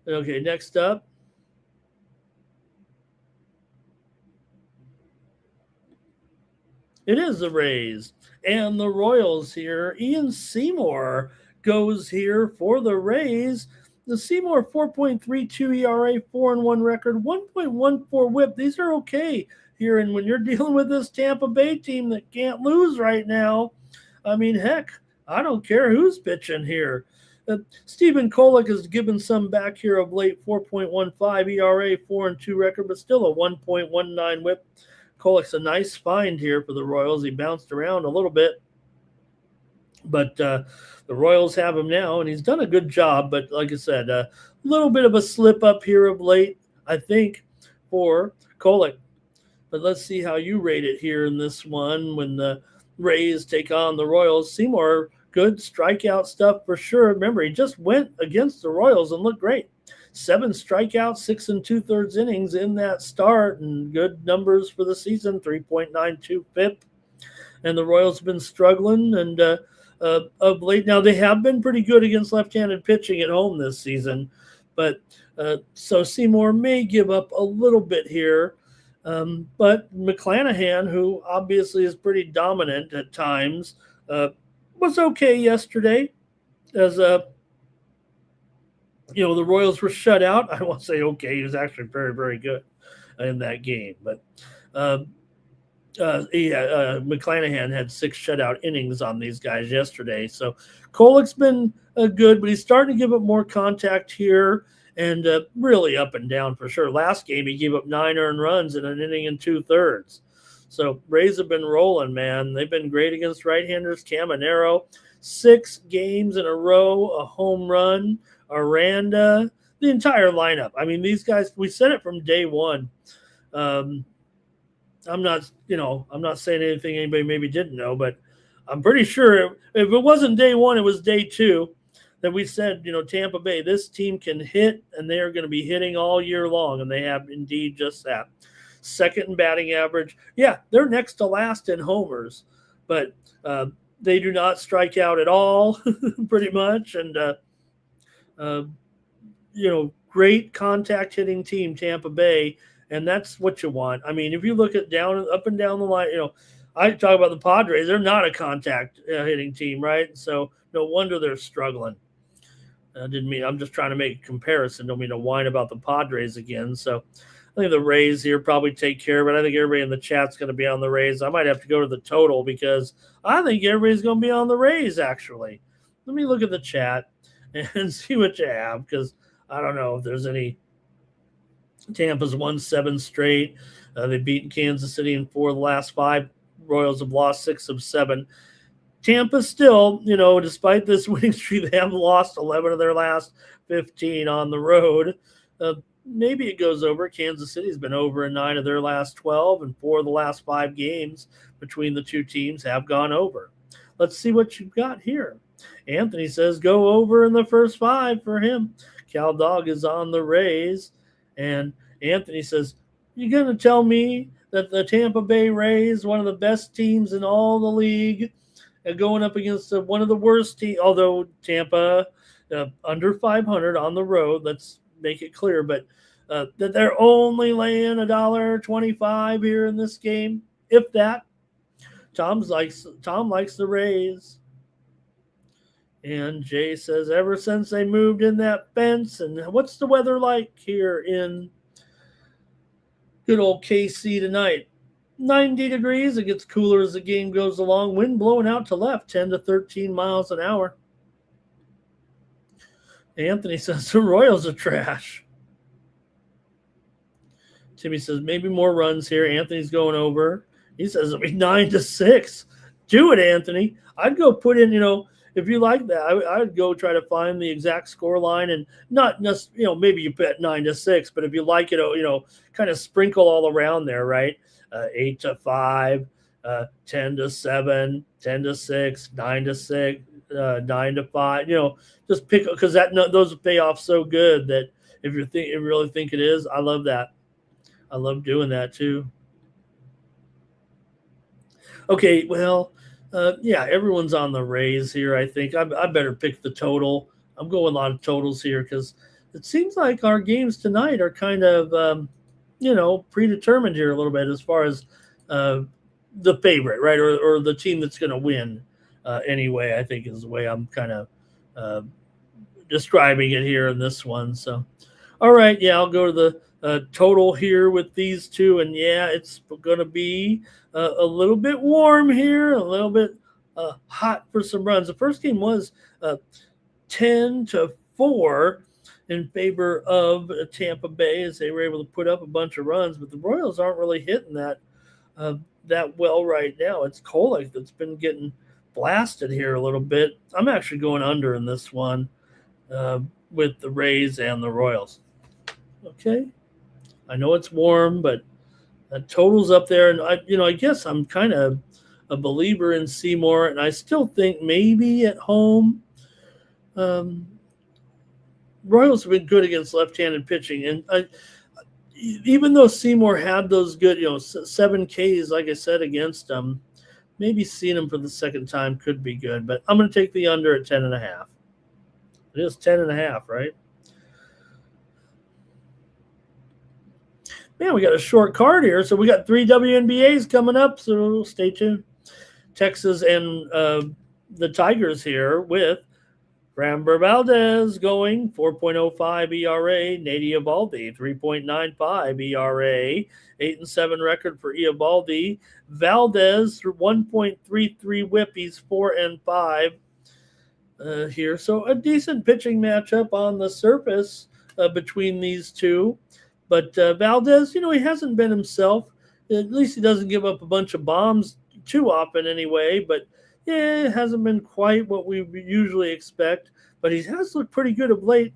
Okay, next up. It is the Rays and the Royals here. Ian Seymour goes here for the Rays. The Seymour 4.32 ERA, 4-1 record, 1.14 WHIP. These are okay here. And when you're dealing with this Tampa Bay team that can't lose right now, I mean, heck, I don't care who's pitching here. Stephen Kolek has given some back here of late, 4.15 ERA, 4-2 record, but still a 1.19 WHIP. Kolek's a nice find here for the Royals. He bounced around a little bit, but the Royals have him now, and he's done a good job. But like I said, a little bit of a slip up here of late, I think, for Kolek. But let's see how you rate it here in this one when the Rays take on the Royals. Seymour, good strikeout stuff for sure. Remember, he just went against the Royals and looked great. 7 strikeouts, 6 2/3 innings in that start, and good numbers for the season, 3.92 FIP. And the Royals have been struggling, and of late now they have been pretty good against left-handed pitching at home this season. But so Seymour may give up a little bit here. But McClanahan, who obviously is pretty dominant at times, was okay yesterday as the Royals were shut out. I won't say okay. He was actually very, very good in that game. But McClanahan had 6 shutout innings on these guys yesterday. So Kolek's been good, but he's starting to give up more contact here and really up and down for sure. Last game, he gave up 9 earned runs in an inning and 2/3. So Rays have been rolling, man. They've been great against right-handers. Caminero, 6 games in a row, a home run. Aranda, the entire lineup. I mean, these guys, we said it from day one. I'm not saying anything anybody maybe didn't know, but I'm pretty sure if it wasn't day one, it was day 2 that we said, Tampa Bay, this team can hit, and they are going to be hitting all year long, and they have indeed just that. Second in batting average. Yeah, they're next to last in homers, but they do not strike out at all, pretty much, and great contact hitting team, Tampa Bay, and that's what you want. I mean, if you look at up and down the line, I talk about the Padres. They're not a contact hitting team, right? So no wonder they're struggling. I didn't mean, I'm just trying to make a comparison. Don't mean to whine about the Padres again. So I think the Rays here probably take care of it. I think everybody in the chat's going to be on the Rays. I might have to go to the total because I think everybody's going to be on the Rays, actually. Let me look at the chat and see what you have because I don't know if there's any. Tampa's won 7 straight. They've beaten Kansas City in 4 of the last 5. Royals have lost 6 of 7. Tampa still, despite this winning streak, they have lost 11 of their last 15 on the road. Maybe it goes over. Kansas City's been over in 9 of their last 12, and 4 of the last 5 games between the two teams have gone over. Let's see what you've got here. Anthony says go over in the first 5 for him. Cal Dog is on the Rays, and Anthony says, you're going to tell me that the Tampa Bay Rays, one of the best teams in all the league, going up against one of the worst teams, although Tampa under 500 on the road, let's make it clear, but that they're only laying $1.25 here in this game, if that. Tom likes the Rays. And Jay says, ever since they moved in that fence, and what's the weather like here in good old KC tonight? 90 degrees. It gets cooler as the game goes along. Wind blowing out to left, 10 to 13 miles an hour. Anthony says the Royals are trash. Timmy says maybe more runs here. Anthony's going over. He says it'll be 9-6. Do it, Anthony. I'd go put in, if you like that, I would go try to find the exact score line and not just, maybe you bet 9-6, but if you like it, kind of sprinkle all around there, right? 8-5, 10-7, 10-6, 9-6, 9-5. Just pick because those pay off so good that if you really think it is, I love that. I love doing that too. Okay, well. Everyone's on the Rays here, I think. I better pick the total. I'm going a lot of totals here because it seems like our games tonight are kind of, predetermined here a little bit as far as the favorite, right, or the team that's going to win anyway, I think is the way I'm kind of describing it here in this one. So, all right, I'll go to the total here with these two, and it's going to be a little bit warm here, a little bit hot for some runs. The first game was 10-4 in favor of Tampa Bay as they were able to put up a bunch of runs, but the Royals aren't really hitting that well right now. It's Kolek that's been getting blasted here a little bit. I'm actually going under in this one with the Rays and the Royals. Okay. I know it's warm, but the total's up there. And I guess I'm kind of a believer in Seymour, and I still think maybe at home, Royals have been good against left-handed pitching. And even though Seymour had those good, 7 Ks, like I said, against them, maybe seeing them for the second time could be good. But I'm going to take the under at 10.5. It is 10.5, right? Man, we got a short card here. So we got 3 WNBAs coming up, so stay tuned. Texas and the Tigers here with Framber Valdez going 4.05 ERA, Nadia Baldi 3.95 ERA, 8-7 record for Eovaldi. Valdez 1.33 whip, he's 4-5 here. So a decent pitching matchup on the surface between these two. But Valdez, he hasn't been himself. At least he doesn't give up a bunch of bombs too often anyway. But, it hasn't been quite what we usually expect. But he has looked pretty good of late.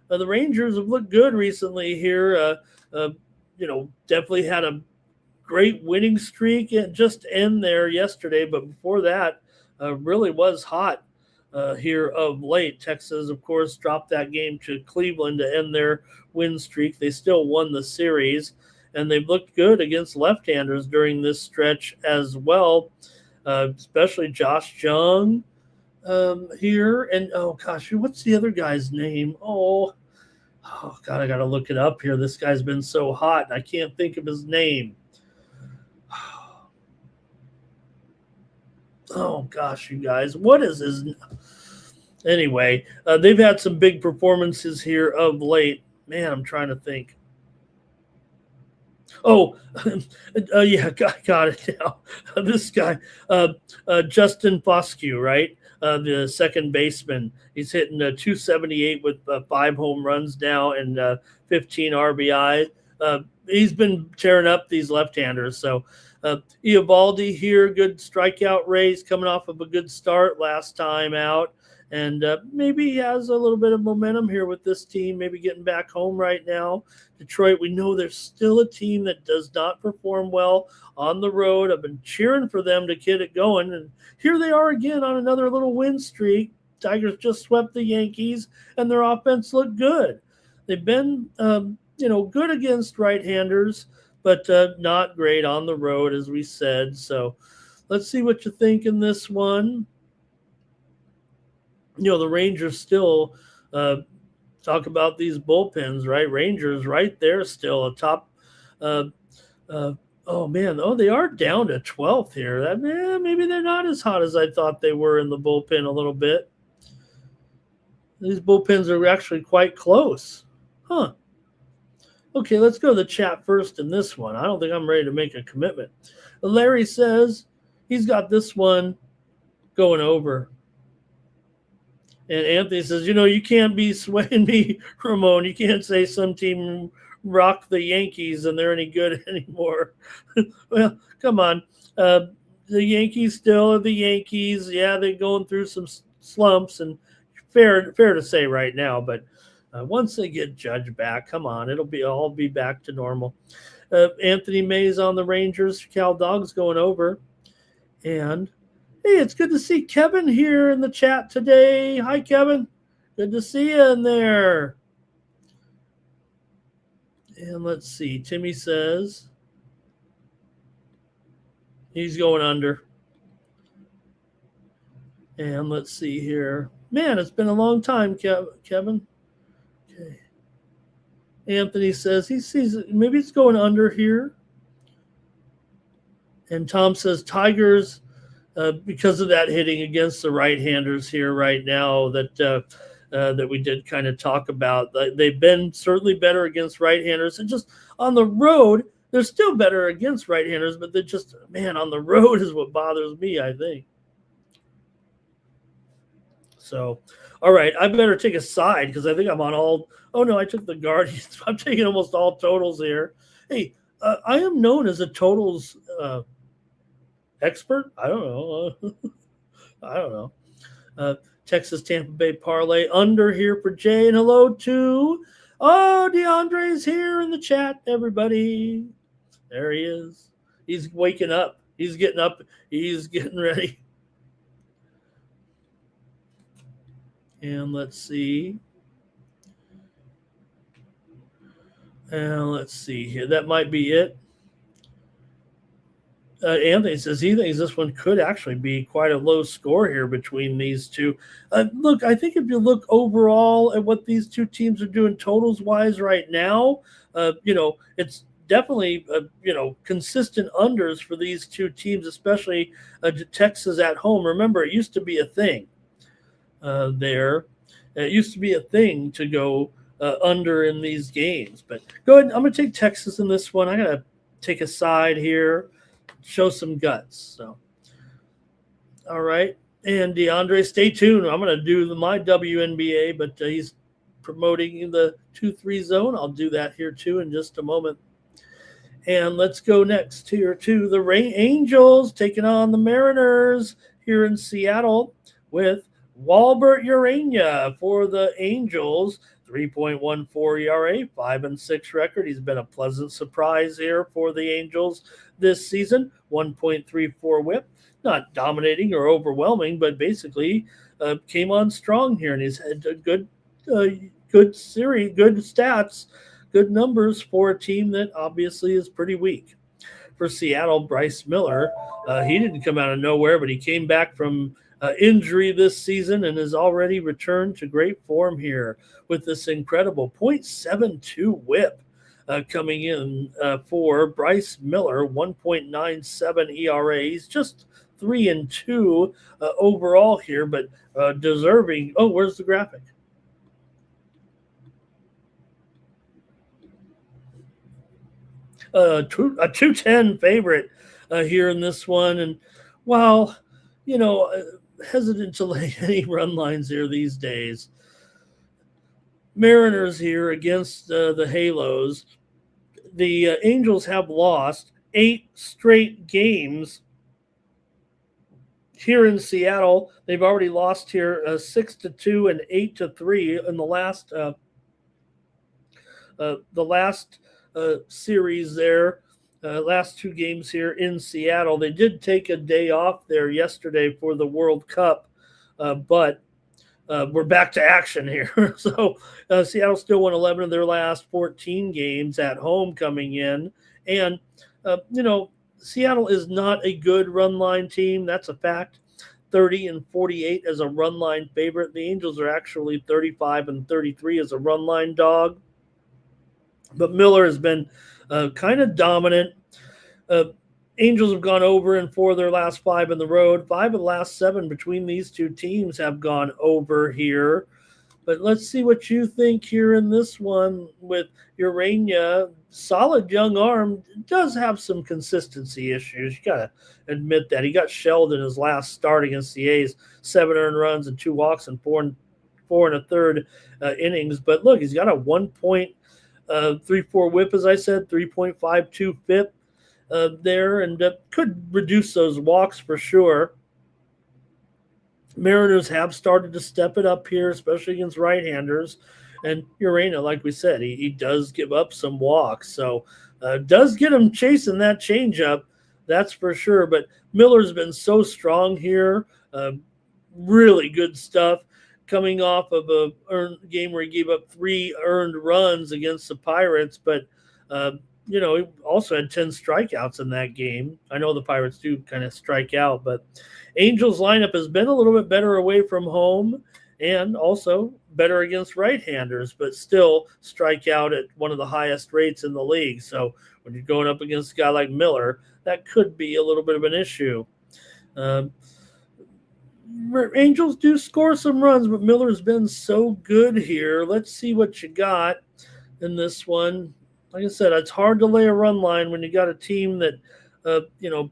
The Rangers have looked good recently here. Definitely had a great winning streak and just end there yesterday. But before that, really was hot here of late. Texas, of course, dropped that game to Cleveland to end their win streak. They still won the series, and they've looked good against left-handers during this stretch as well, especially Josh Jung here. And, what's the other guy's name? Oh, God, I got to look it up here. This guy's been so hot, and I can't think of his name. Oh gosh, you guys, what is his? Anyway, they've had some big performances here of late. Man, I'm trying to think. Oh, yeah, got it now. This guy, Justin Foscue, right? The second baseman. He's hitting 278 with 5 home runs now and 15 RBI. He's been tearing up these left-handers. So Eovaldi here, good strikeout raise, coming off of a good start last time out. And maybe he has a little bit of momentum here with this team, maybe getting back home right now. Detroit, we know there's still a team that does not perform well on the road. I've been cheering for them to get it going. And here they are again on another little win streak. Tigers just swept the Yankees, and their offense looked good. They've been, good against right-handers, but not great on the road, as we said. So let's see what you think in this one. The Rangers still talk about these bullpens, right? Rangers right there still a top. They are down to 12th here. Maybe they're not as hot as I thought they were in the bullpen a little bit. These bullpens are actually quite close. Huh. Okay, let's go to the chat first in this one. I don't think I'm ready to make a commitment. Larry says he's got this one going over. And Anthony says, you can't be swaying me, Ramon. You can't say some team rocked the Yankees and they're any good anymore. Well, come on. The Yankees still are the Yankees. Yeah, they're going through some slumps, and fair to say right now. But once they get Judge back, come on, it'll all be back to normal. Anthony Mays on the Rangers. Cal Dog's going over. And hey, it's good to see Kevin here in the chat today. Hi, Kevin. Good to see you in there. And let's see. Timmy says he's going under. And let's see here. Man, it's been a long time, Kevin. Okay. Anthony says he sees it. Maybe it's going under here. And Tom says Tigers, because of that hitting against the right-handers here right now that we did kind of talk about. They've been certainly better against right-handers. And just on the road, they're still better against right-handers, but they're just, on the road is what bothers me, I think. So, all right, I better take a side because I think I'm on all – oh, no, I took the Guardians. I'm taking almost all totals here. Hey, I am known as a totals expert. I don't know. Texas Tampa Bay parlay under here for Jay. And hello to DeAndre's here in the chat, everybody. There he is. He's waking up. He's getting up. He's getting ready. And let's see. Here. That might be it. Anthony says he thinks this one could actually be quite a low score here between these two. Look, I think if you look overall at what these two teams are doing totals-wise right now, it's definitely, consistent unders for these two teams, especially Texas at home. Remember, it used to be a thing there. It used to be a thing to go under in these games. But go ahead. I'm going to take Texas in this one. I got to take a side here. Show some guts. So, all right. And DeAndre, stay tuned. I'm going to do my WNBA, but he's promoting the 2-3 zone. I'll do that here too in just a moment. And let's go next here to the Angels taking on the Mariners here in Seattle with Walbert Urania for the Angels. 3.14 ERA, 5-6 record. He's been a pleasant surprise here for the Angels this season. 1.34 WHIP, not dominating or overwhelming, but basically came on strong here, and he's had a good series, good stats, good numbers for a team that obviously is pretty weak. For Seattle, Bryce Miller, he didn't come out of nowhere, but he came back from injury this season and has already returned to great form here with this incredible 0.72 WHIP coming in for Bryce Miller, 1.97 ERA. He's just 3-2 overall here, but deserving. Oh, where's the graphic? A 210 favorite here in this one. And while, hesitant to lay any run lines here these days, Mariners here against the Halos. The Angels have lost 8 straight games here in Seattle. They've already lost here 6-2 and 8-3 in the last series there. Last 2 games here in Seattle. They did take a day off there yesterday for the World Cup, but we're back to action here. So Seattle still won 11 of their last 14 games at home coming in. And, Seattle is not a good run line team. That's a fact. 30-48 as a run line favorite. The Angels are actually 35-33 as a run line dog. But Miller has been kind of dominant. Angels have gone over in 4 of their last 5 in the road. 5 of the last 7 between these two teams have gone over here. But let's see what you think here in this one with Urania. Solid young arm. Does have some consistency issues. You got to admit that. He got shelled in his last start against the A's. 7 earned runs and 2 walks and 4 1/3 innings. But look, he's got a 1.34 whip, as I said, 3.52 FIP. There, and could reduce those walks for sure. Mariners have started to step it up here, especially against right-handers. And Urena, like we said, he does give up some walks. So does get him chasing that changeup, that's for sure. But Miller's been so strong here. Really good stuff. Coming off of a game where he gave up 3 earned runs against the Pirates, but he also had 10 strikeouts in that game. I know the Pirates do kind of strike out, but Angels lineup has been a little bit better away from home and also better against right-handers, but still strike out at one of the highest rates in the league. So when you're going up against a guy like Miller, that could be a little bit of an issue. Angels do score some runs, but Miller's been so good here. Let's see what you got in this one. Like I said, it's hard to lay a run line when you got a team that,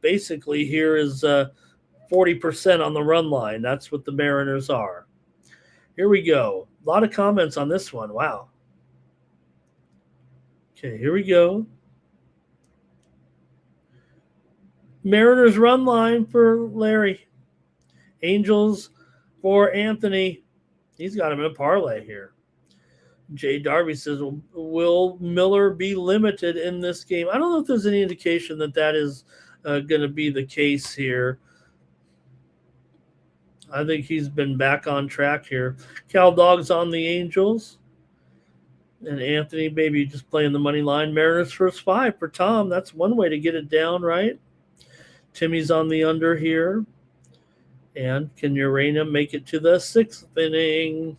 basically here is 40% on the run line. That's what the Mariners are. Here we go. A lot of comments on this one. Wow. Okay, here we go. Mariners run line for Larry. Angels for Anthony. He's got him in a parlay here. Jay Darby says, will Miller be limited in this game? I don't know if there's any indication that is going to be the case here. I think he's been back on track here. Cal Dog's on the Angels. And Anthony maybe just playing the money line. Mariners first 5 for Tom. That's one way to get it down, right? Timmy's on the under here. And can Urena make it to the 6th inning?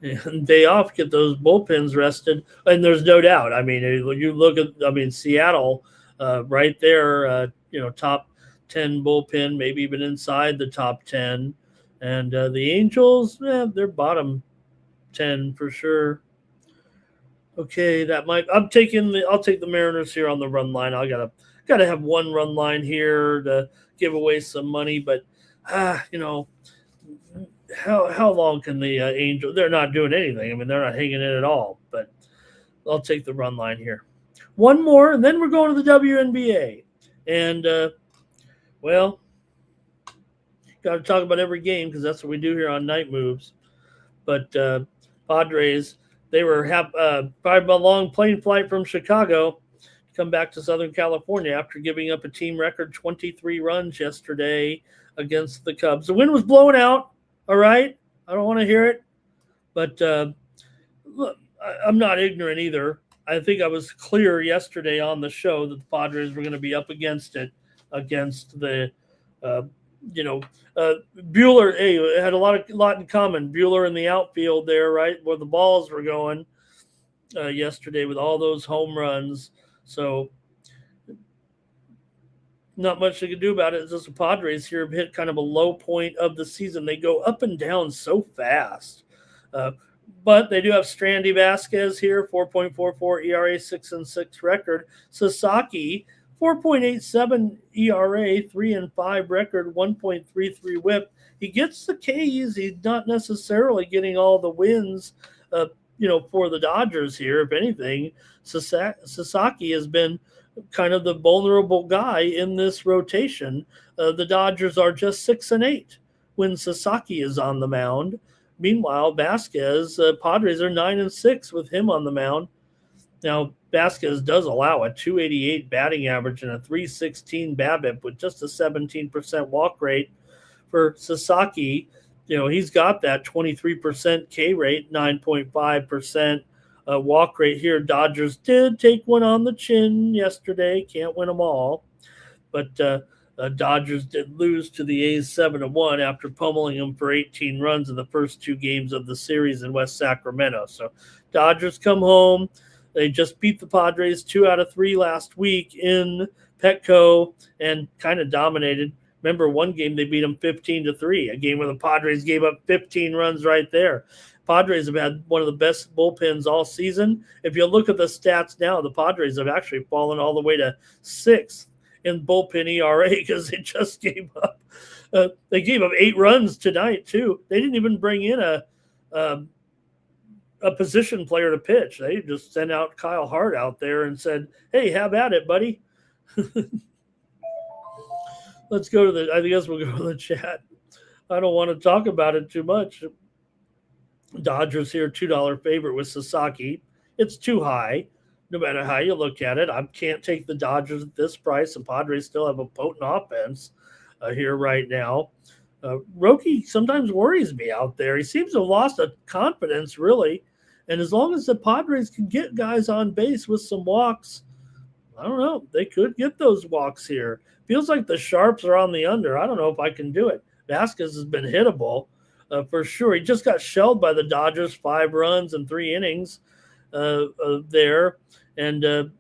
And day off, get those bullpens rested. And there's no doubt. I mean, you look at, Seattle right there, top 10 bullpen, maybe even inside the top 10. And the Angels, they're bottom 10 for sure. Okay, I'll take the Mariners here on the run line. I gotta have one run line here to give away some money, but how long can the Angels? They're not doing anything. I mean, they're not hanging in at all. But I'll take the run line here. One more, and then we're going to the WNBA. And got to talk about every game because that's what we do here on Night Moves. But Padres, they were probably a long plane flight from Chicago to come back to Southern California after giving up a team record 23 runs yesterday against the Cubs. The wind was blowing out. All right, I don't want to hear it, but look, I'm not ignorant either. I think I was clear yesterday on the show that the Padres were going to be up against the Buehler. Hey, it had a lot in common. Buehler in the outfield there, right where the balls were going yesterday with all those home runs. So not much they can do about it. It's just the Padres here have hit kind of a low point of the season. They go up and down so fast. Uh, but they do have Strandy Vasquez here, 4.44 ERA, 6-6 record. Sasaki, 4.87 ERA, 3-5 record, 1.33 WHIP. He gets the Ks. He's not necessarily getting all the wins, for the Dodgers here. If anything, Sasaki has been kind of the vulnerable guy in this rotation. The Dodgers are just 6-8 when Sasaki is on the mound. Meanwhile, Vasquez, Padres are 9-6 with him on the mound. Now, Vasquez does allow a 288 batting average and a 316 BABIP with just a 17% walk rate. For Sasaki, he's got that 23% K rate, 9.5% walk rate here. Dodgers did take one on the chin yesterday. Can't win them all. But Dodgers did lose to the A's 7-1 after pummeling them for 18 runs in the first two games of the series in West Sacramento. So Dodgers come home. They just beat the Padres 2 out of 3 last week in Petco and kind of dominated. Remember, one game they beat them 15-3, a game where the Padres gave up 15 runs right there. Padres have had one of the best bullpens all season. If you look at the stats now, the Padres have actually fallen all the way to 6th in bullpen ERA because they just gave up. They gave up 8 runs tonight, too. They didn't even bring in a position player to pitch. They just sent out Kyle Hart out there and said, hey, have at it, buddy. Let's go to I guess we'll go to the chat. I don't want to talk about it too much. Dodgers here, $2 favorite with Sasaki. It's too high, no matter how you look at it. I can't take the Dodgers at this price, and Padres still have a potent offense here right now. Roki sometimes worries me out there. He seems to have lost a confidence, really. And as long as the Padres can get guys on base with some walks, I don't know. They could get those walks here. Feels like the Sharps are on the under. I don't know if I can do it. Vasquez has been hittable for sure. He just got shelled by the Dodgers, 5 runs and 3 innings there. And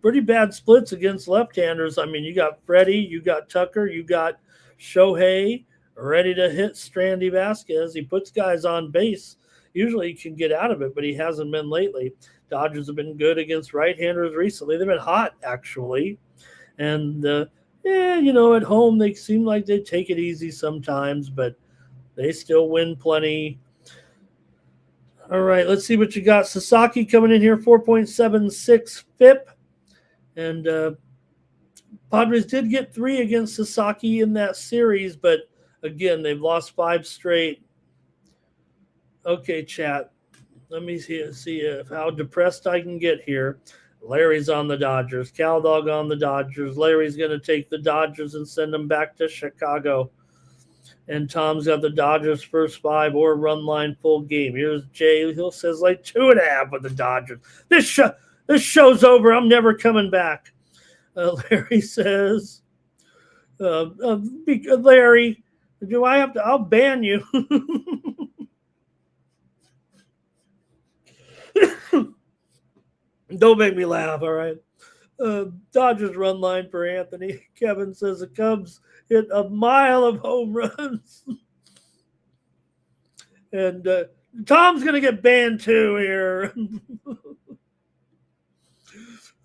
pretty bad splits against left-handers. I mean, you got Freddie, you got Tucker, you got Shohei ready to hit Strandy Vasquez. He puts guys on base. Usually he can get out of it, but he hasn't been lately. Dodgers have been good against right-handers recently. They've been hot, actually. And, at home they seem like they take it easy sometimes, but they still win plenty. All right, let's see what you got. Sasaki coming in here, 4.76 FIP. And Padres did get 3 against Sasaki in that series, but, again, they've lost 5 straight. Okay, chat. Let me see how depressed I can get here. Larry's on the Dodgers. CalDog on the Dodgers. Larry's going to take the Dodgers and send them back to Chicago. And Tom's got the Dodgers first 5 or run line full game. Here's Jay. He says like 2.5 with the Dodgers. This show's over. I'm never coming back. Larry says, Larry, do I have to? I'll ban you. Don't make me laugh, all right? Dodgers run line for Anthony. Kevin says the Cubs hit a mile of home runs. And Tom's going to get banned too here.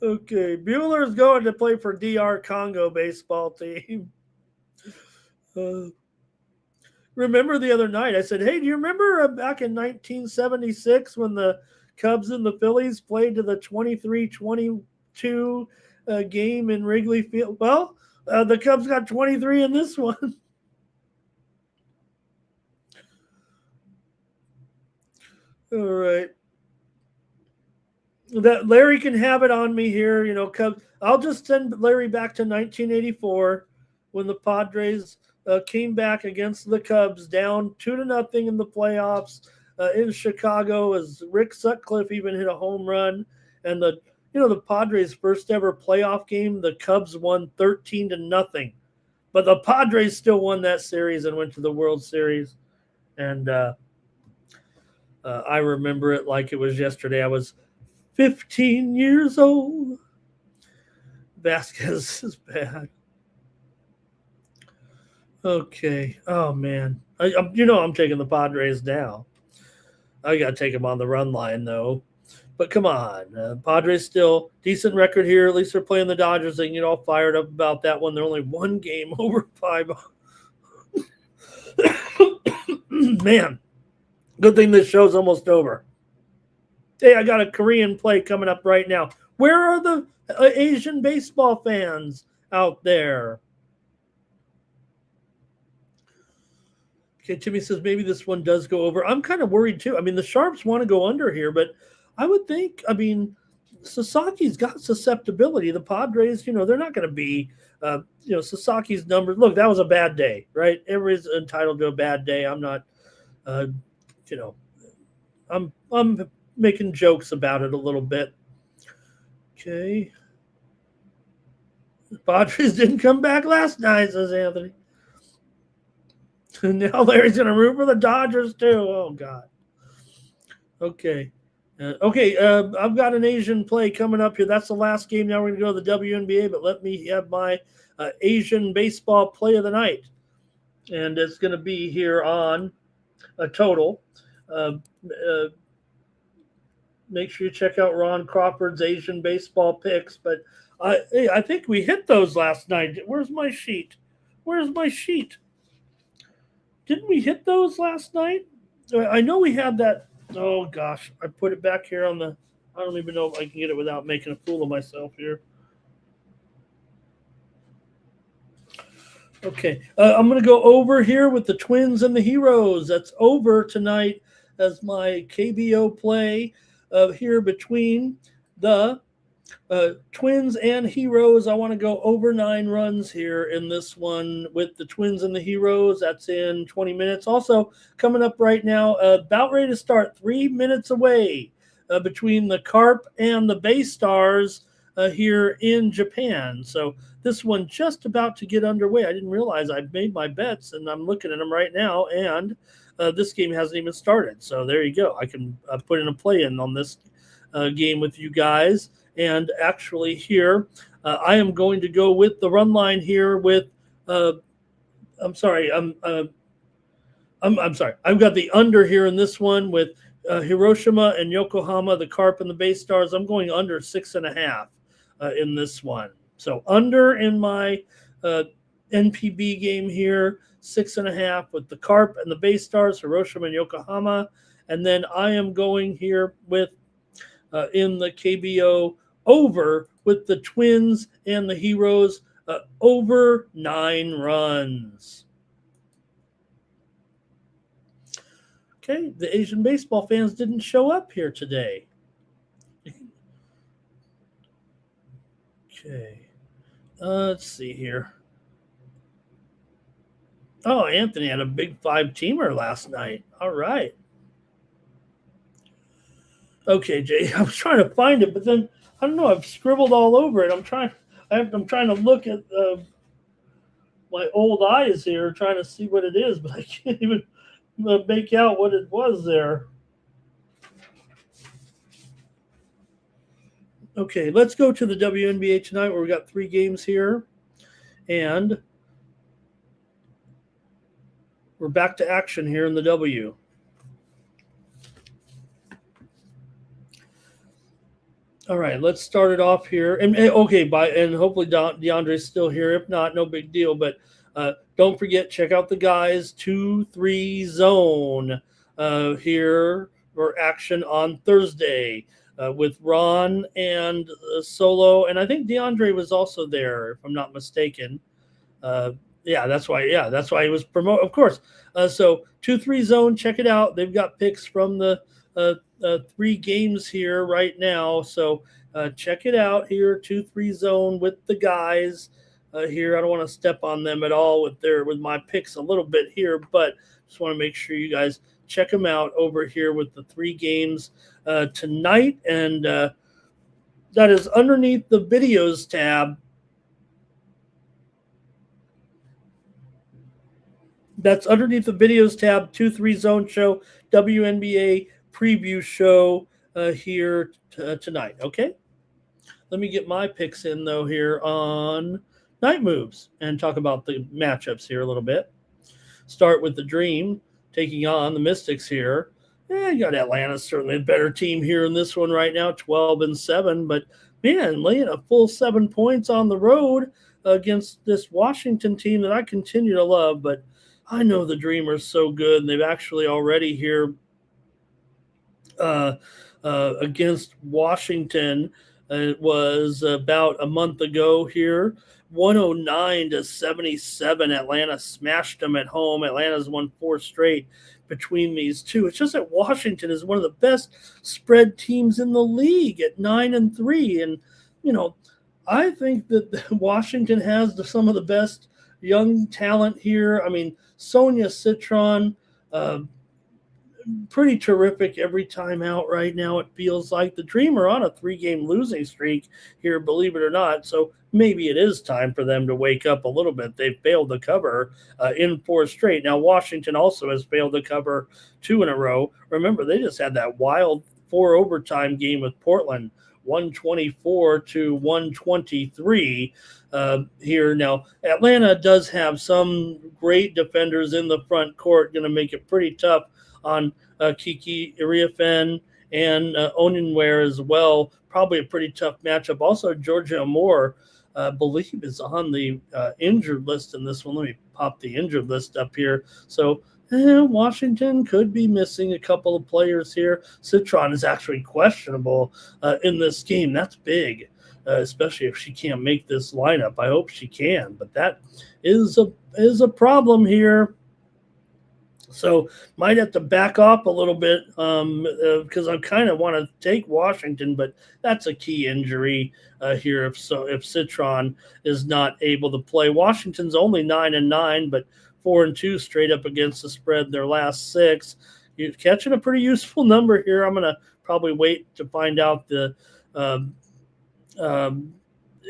Okay, Bueller's going to play for DR Congo baseball team. Remember the other night, I said, hey, do you remember back in 1976 when the Cubs and the Phillies played to the 23-22 game in Wrigley Field? Well, the Cubs got 23 in this one. All right. That Larry can have it on me here, Cubs. I'll just send Larry back to 1984 when the Padres came back against the Cubs down 2-0 in the playoffs. In Chicago, as Rick Sutcliffe even hit a home run, and the Padres' first ever playoff game, the Cubs won 13-0, but the Padres still won that series and went to the World Series, and I remember it like it was yesterday. I was 15 years old. Vasquez is bad. Okay. Oh man, I'm taking the Padres now. I got to take them on the run line though. But come on, Padres still decent record here. At least they're playing the Dodgers. They can get all fired up about that one. They're only one game over five. Man, good thing this show's almost over. Hey, I got a Korean play coming up right now. Where are the Asian baseball fans out there? Okay, Timmy says maybe this one does go over. I'm kind of worried too. I mean, the Sharps want to go under here, but I would think, Sasaki's got susceptibility. The Padres, they're not going to be, Sasaki's numbers. Look, that was a bad day, right? Everybody's entitled to a bad day. I'm not, you know, I'm making jokes about it a little bit. Okay. The Padres didn't come back last night, says Anthony. Now Larry's going to root for the Dodgers too. Oh, God. Okay. I've got an Asian play coming up here. That's the last game. Now we're going to go to the WNBA, but let me have my Asian baseball play of the night. And it's going to be here on a total. Make sure you check out Ron Crawford's Asian baseball picks. But I think we hit those last night. Where's my sheet? Didn't we hit those last night? I know we had that. Oh, gosh. I put it back here on the – I don't even know if I can get it without making a fool of myself here. Okay. I'm going to go over here with the Twins and the Heroes. That's over tonight as my KBO play here between the Twins and Heroes. I want to go over 9 runs here in this one with the Twins and the Heroes. That's in 20 minutes. Also, coming up right now, about ready to start, 3 minutes away between the Carp and the Bay Stars here in Japan. So this one just about to get underway. I didn't realize I'd made my bets, and I'm looking at them right now, and this game hasn't even started. So there you go. I can put in a play-in on this game with you guys. And actually here, I am going to go with the run line here with, I'm sorry. I've got the under here in this one with Hiroshima and Yokohama, the Carp and the Bay Stars. I'm going under 6.5 in this one. So under in my NPB game here, 6.5 with the Carp and the Bay Stars, Hiroshima and Yokohama. And then I am going here with in the KBO over with the Twins and the Heroes over 9 runs. Okay, the Asian baseball fans didn't show up here today. Okay, let's see here. Oh, Anthony had a big 5-teamer last night. All right. Okay, Jay, I was trying to find it, but then I don't know. I've scribbled all over it. I'm trying to look at my old eyes here, trying to see what it is, but I can't even make out what it was there. Okay, let's go to the WNBA tonight, where we got 3 games here, and we're back to action here in the W. All right, let's start it off here. And hopefully DeAndre's still here. If not, no big deal. But don't forget, check out the guys 2-3 zone here for action on Thursday with Ron and Solo. And I think DeAndre was also there, if I'm not mistaken. That's why he was promoted, of course. So 2-3 zone, check it out. They've got picks from the 3 games here right now. So check it out here, 2-3 zone with the guys here. I don't want to step on them at all with my picks a little bit here, but just want to make sure you guys check them out over here with the 3 games tonight. And that is underneath the videos tab. That's underneath the videos tab, 2-3 zone show, WNBA preview show here tonight. Okay, let me get my picks in though here on Night Moves and talk about the matchups here a little bit. start with the Dream taking on the Mystics here. Yeah, you got Atlanta, certainly a better team here in this one right now, 12-7. But man, laying a full 7 points on the road against this Washington team that I continue to love. But I know the Dreamers so good, and they've actually already here against Washington. It was about a month ago here. 109-77. Atlanta smashed them at home. Atlanta's won 4 straight between these two. It's just that Washington is one of the best spread teams in the league at 9-3. And, I think that Washington has some of the best young talent here. I mean, Sonia Citron, pretty terrific every time out right now. It feels like the Dream are on a 3-game losing streak here, believe it or not. So maybe it is time for them to wake up a little bit. They've failed to cover in 4 straight. Now, Washington also has failed to cover 2 in a row. Remember, they just had that wild 4 overtime game with Portland, 124-123 here. Now, Atlanta does have some great defenders in the front court, going to make it pretty tough on Kiki Iriafen and Onyenware as well. Probably a pretty tough matchup. Also, Georgia Moore, I believe, is on the injured list in this one. Let me pop the injured list up here. So Washington could be missing a couple of players here. Citron is actually questionable in this game. That's big, especially if she can't make this lineup. I hope she can, but that is a problem here. So might have to back off a little bit because I kind of want to take Washington, but that's a key injury here. If Citron is not able to play, Washington's only 9-9, but 4-2 straight up against the spread in their last 6. You're catching a pretty useful number here. I'm going to probably wait to find out the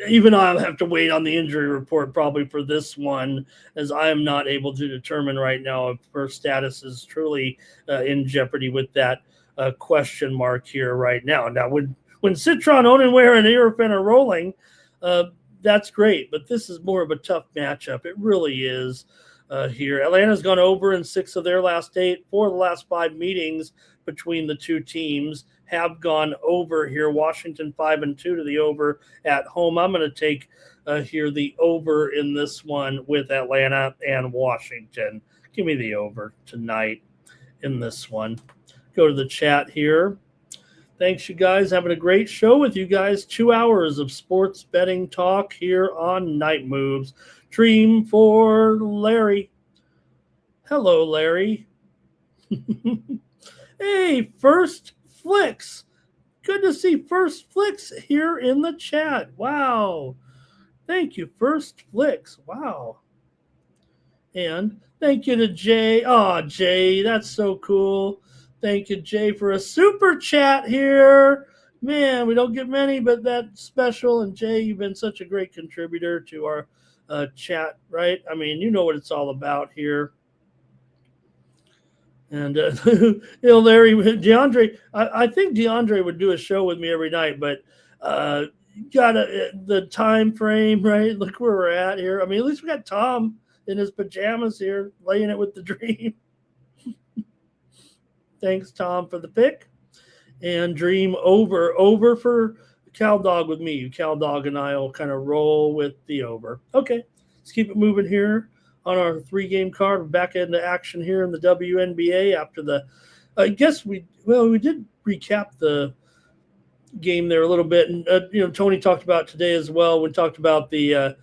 even I'll have to wait on the injury report probably for this one, as I am not able to determine right now if her status is truly in jeopardy with that question mark here right now. Now, when Citron, Onyenware, and Iriafen are rolling, that's great, but this is more of a tough matchup. It really is here. Atlanta's gone over in 6 of their last 8. 4 of the last 5 meetings between the two teams have gone over here. Washington 5-2 to the over at home. I'm going to take here the over in this one with Atlanta and Washington. Give me the over tonight in this one. Go to the chat here. Thanks, you guys. Having a great show with you guys. 2 hours of sports betting talk here on Night Moves. Dream for Larry. Hello, Larry. Hey, First Flicks. Good to see First Flicks here in the chat. Wow. Thank you, First Flicks. Wow. And thank you to Jay. Oh, Jay, that's so cool. Thank you, Jay, for a super chat here. Man, we don't get many, but that's special. And Jay, you've been such a great contributor to our chat, right? I mean, you know what it's all about here. And, Larry, DeAndre, I think DeAndre would do a show with me every night, but got the time frame, right? Look where we're at here. I mean, at least we got Tom in his pajamas here, laying it with the Dream. Thanks, Tom, for the pick. And Dream over for Cal Dog with me. Cal Dog and I will kind of roll with the over. Okay, let's keep it moving here on our 3-game card. We're back into action here in the WNBA after the I guess we did recap the game there a little bit. And, Tony talked about today as well. We talked about the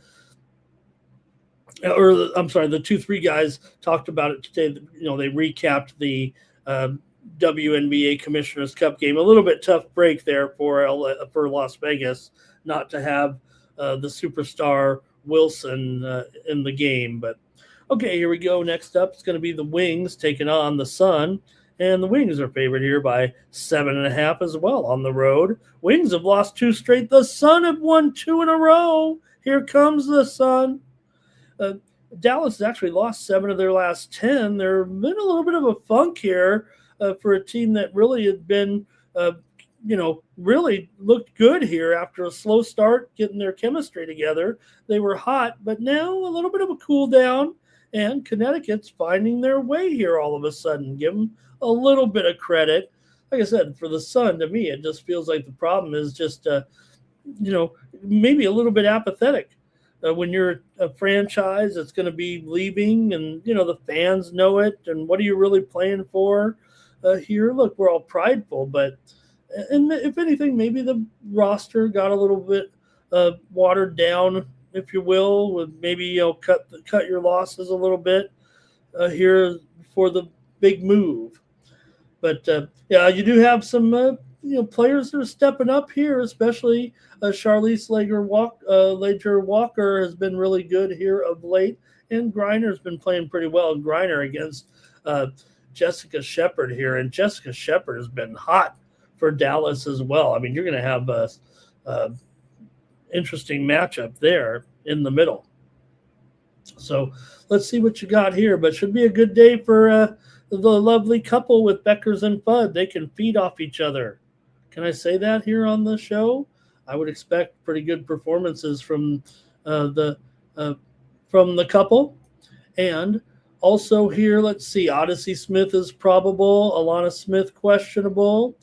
2-3 guys talked about it today. They recapped the WNBA Commissioner's Cup game. A little bit tough break there for Las Vegas not to have the superstar Wilson in the game. But okay, here we go. Next up, it's going to be the Wings taking on the Sun. And the Wings are favored here by 7.5 as well on the road. Wings have lost 2 straight. The Sun have won 2 in a row. Here comes the Sun. Dallas has actually lost 7 of their last 10. They're been a little bit of a funk here for a team that really had been, really looked good here after a slow start, getting their chemistry together. They were hot, but now a little bit of a cool down. And Connecticut's finding their way here all of a sudden. Give them a little bit of credit. Like I said, for the Sun, to me, it just feels like the problem is just, maybe a little bit apathetic. When you're a franchise that's going to be leaving and, the fans know it, and what are you really playing for here? Look, we're all prideful, but and if anything, maybe the roster got a little bit watered down, if you will, with maybe cut your losses a little bit here for the big move. But yeah, you do have some players that are stepping up here, especially Charlize Lager Walker has been really good here of late, and Griner's been playing pretty well. Griner against Jessica Shepard here, and Jessica Shepard has been hot for Dallas as well. I mean, you're going to have a interesting matchup there in the middle. So let's see what you got here, but should be a good day for the lovely couple with Beckers and Fudd. They can feed off each other. Can I say that here on the show? I would expect pretty good performances from the couple. And also here, let's see, Odyssey Smith is probable, Alana Smith questionable.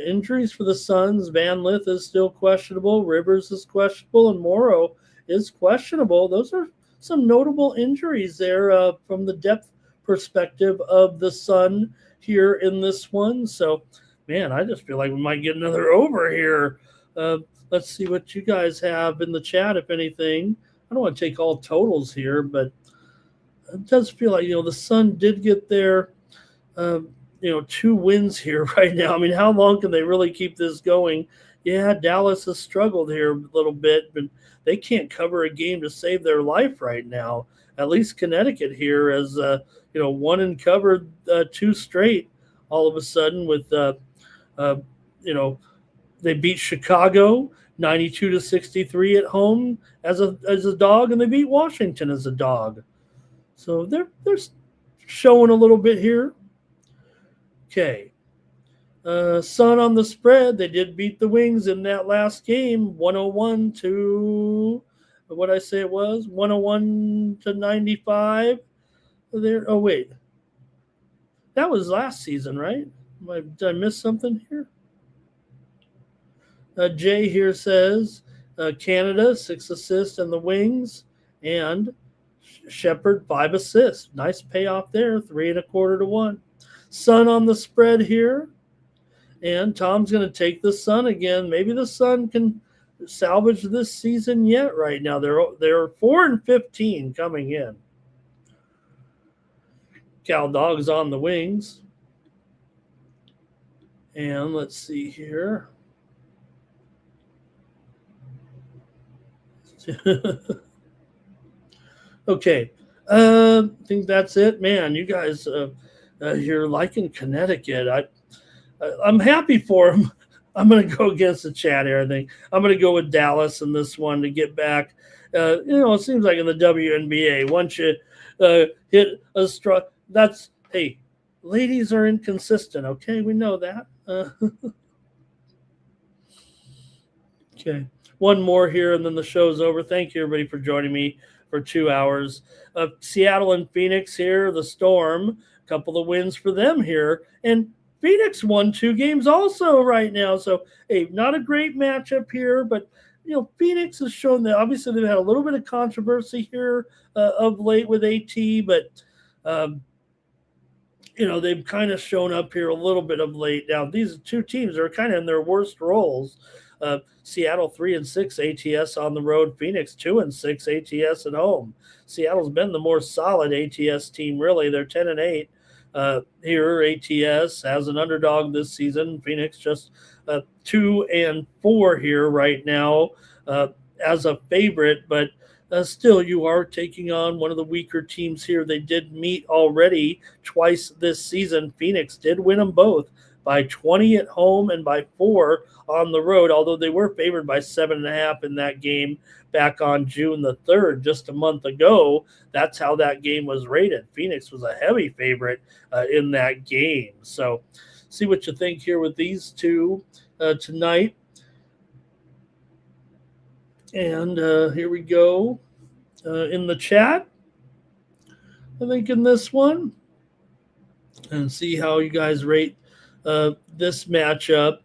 Injuries for the Suns, Van Lith is still questionable, Rivers is questionable, and Morrow is questionable. Those are some notable injuries there from the depth perspective of the Sun here in this one. So, man, I just feel like we might get another over here. Let's see what you guys have in the chat, if anything. I don't want to take all totals here, but it does feel like, the Sun did get their, 2 wins here right now. I mean, how long can they really keep this going? Yeah, Dallas has struggled here a little bit, but they can't cover a game to save their life right now. At least Connecticut here has, won and covered 2 straight all of a sudden with, they beat Chicago 92-63 at home as a dog, and they beat Washington as a dog. So they're showing a little bit here. Okay. Sun on the spread. They did beat the Wings in that last game, 101 to what I say it was, 101 to 95. There. Oh wait, that was last season, right? Did I miss something here? Jay here says Canada 6 assists and the Wings, and Shepard 5 assists. Nice payoff there, 3 1/4 to 1. Sun on the spread here, and Tom's going to take the Sun again. Maybe the Sun can salvage this season yet. Right now, they're 4-15 coming in. Cal Dogs on the Wings, and let's see here. Okay, I think that's it, man. You guys, you're liking Connecticut. I'm happy for them. I'm going to go against the chat here. I think I'm going to go with Dallas in this one to get back. It seems like in the WNBA, once you hit a struck, hey, ladies are inconsistent. Okay, we know that. Okay, one more here, and then the show's over. Thank you, everybody, for joining me for 2 hours. Seattle and Phoenix here, the Storm, a couple of wins for them here. And Phoenix won 2 games also right now. So, hey, not a great matchup here, but, Phoenix has shown that obviously they've had a little bit of controversy here of late with AT, but, they've kind of shown up here a little bit of late. Now, these 2 teams are kind of in their worst roles. Seattle 3-6 ATS on the road. Phoenix 2-6 ATS at home. Seattle's been the more solid ATS team, really. They're 10-8 here. ATS as an underdog this season. Phoenix just 2-4 here right now as a favorite, but still, you are taking on one of the weaker teams here. They did meet already twice this season. Phoenix did win them both by 20 at home and by 4 on the road, although they were favored by 7.5 in that game back on June the 3rd, just a month ago. That's how that game was rated. Phoenix was a heavy favorite in that game. So see what you think here with these 2 tonight. And here we go in the chat. I think, in this one, and see how you guys rate this matchup.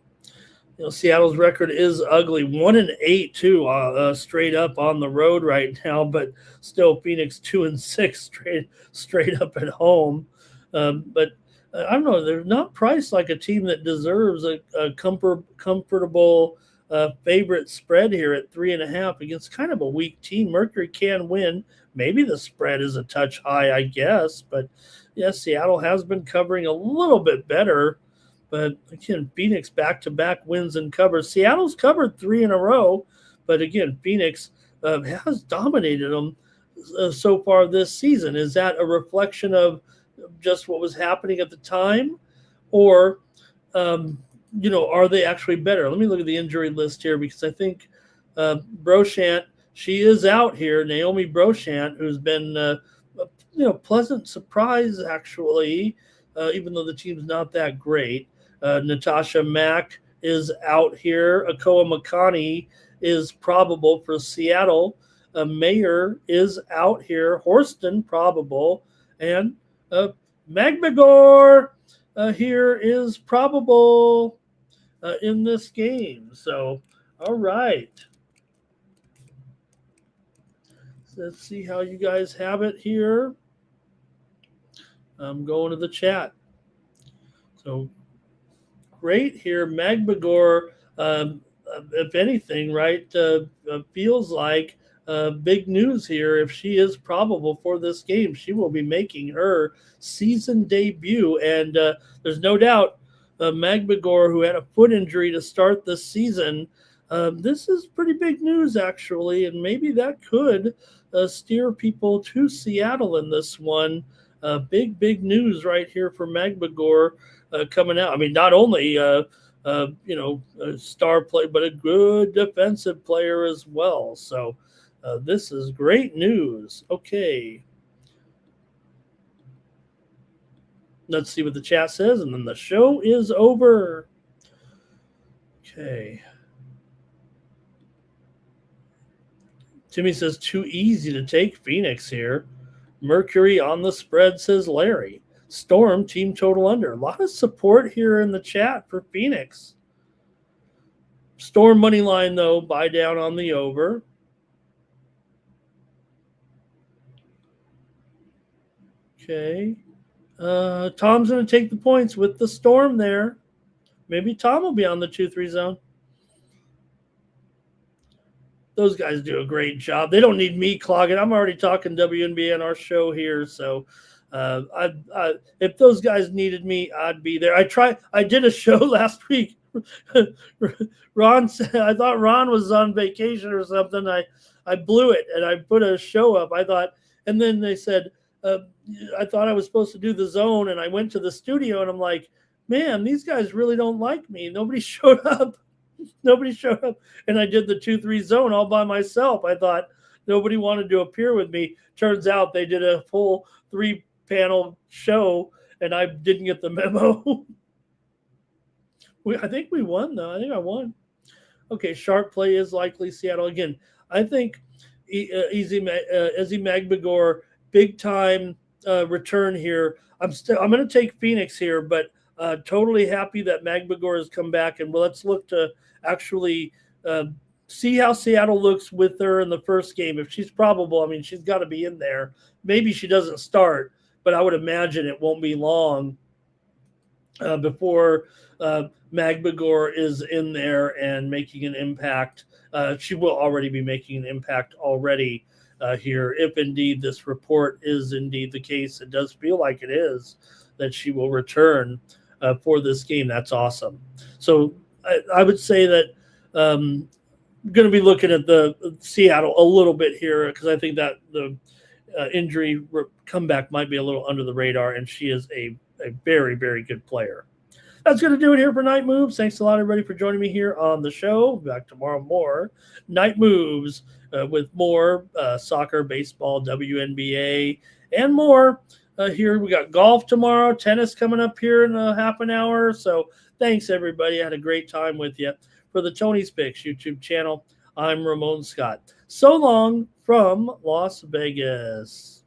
Seattle's record is ugly, 1-8 too, straight up on the road right now, but still Phoenix 2-6 straight up at home. But I don't know, they're not priced like a team that deserves a comfortable favorite spread here at 3.5 against kind of a weak team. Mercury can win. Maybe the spread is a touch high, I guess, but yes, Seattle has been covering a little bit better. But again, Phoenix back-to-back wins and covers. Seattle's covered 3 in a row, but again, Phoenix has dominated them so far this season. Is that a reflection of just what was happening at the time, or are they actually better? Let me look at the injury list here, because I think Brochant, she is out here. Naomi Brochant, who's been pleasant surprise actually, even though the team's not that great. Natasha Mack is out here. Akoa Makani is probable for Seattle. Mayer is out here. Horston probable. And Magbegor here is probable in this game. So, all right. So let's see how you guys have it here. I'm going to the chat. So, great here. Magbegor, if anything, right, feels like big news here. If she is probable for this game, she will be making her season debut. And there's no doubt Magbegor, who had a foot injury to start this season, this is pretty big news, actually. And maybe that could steer people to Seattle in this one. Big news right here for Magbegor. Coming out. I mean, not only a star player, but a good defensive player as well. So this is great news. Okay. Let's see what the chat says, and then the show is over. Okay. Timmy says, too easy to take Phoenix here. Mercury on the spread, says Larry. Storm, team total under. A lot of support here in the chat for Phoenix. Storm money line, though, buy down on the over. Okay. Tom's going to take the points with the Storm there. Maybe Tom will be on the 2-3 zone. Those guys do a great job. They don't need me clogging. I'm already talking WNBA on our show here, so if those guys needed me, I'd be there. I did a show last week. Ron said, I thought Ron was on vacation or something. I blew it, and I put a show up. And then they said, I thought I was supposed to do the zone, and I went to the studio, and I'm like, man, these guys really don't like me. Nobody showed up. And I did the 2-3 zone all by myself. I thought nobody wanted to appear with me. Turns out they did a full 3-panel show, and I didn't get the memo. I think we won, though. I think I won. Okay, sharp play is likely Seattle. Again, I think Izzy Magbegor, big-time return here. I'm going to take Phoenix here, but totally happy that Magbegor has come back, and let's look to actually see how Seattle looks with her in the first game. If she's probable, I mean, she's got to be in there. Maybe she doesn't start, but I would imagine it won't be long before Magbegor is in there and making an impact. She will already be making an impact already here. If indeed this report is indeed the case, it does feel like it is, that she will return for this game. That's awesome. So I would say that I'm going to be looking at the Seattle a little bit here, because I think that the injury comeback might be a little under the radar, and she is a very, very good player. That's going to do it here for Night Moves. Thanks a lot, everybody, for joining me here on the show. Back tomorrow, more Night Moves with more soccer, baseball, WNBA, and more. Here we got golf tomorrow, tennis coming up here in a half an hour. So thanks, everybody. I had a great time with you. For the Tony's Picks YouTube channel, I'm Ramon Scott. So long from Las Vegas.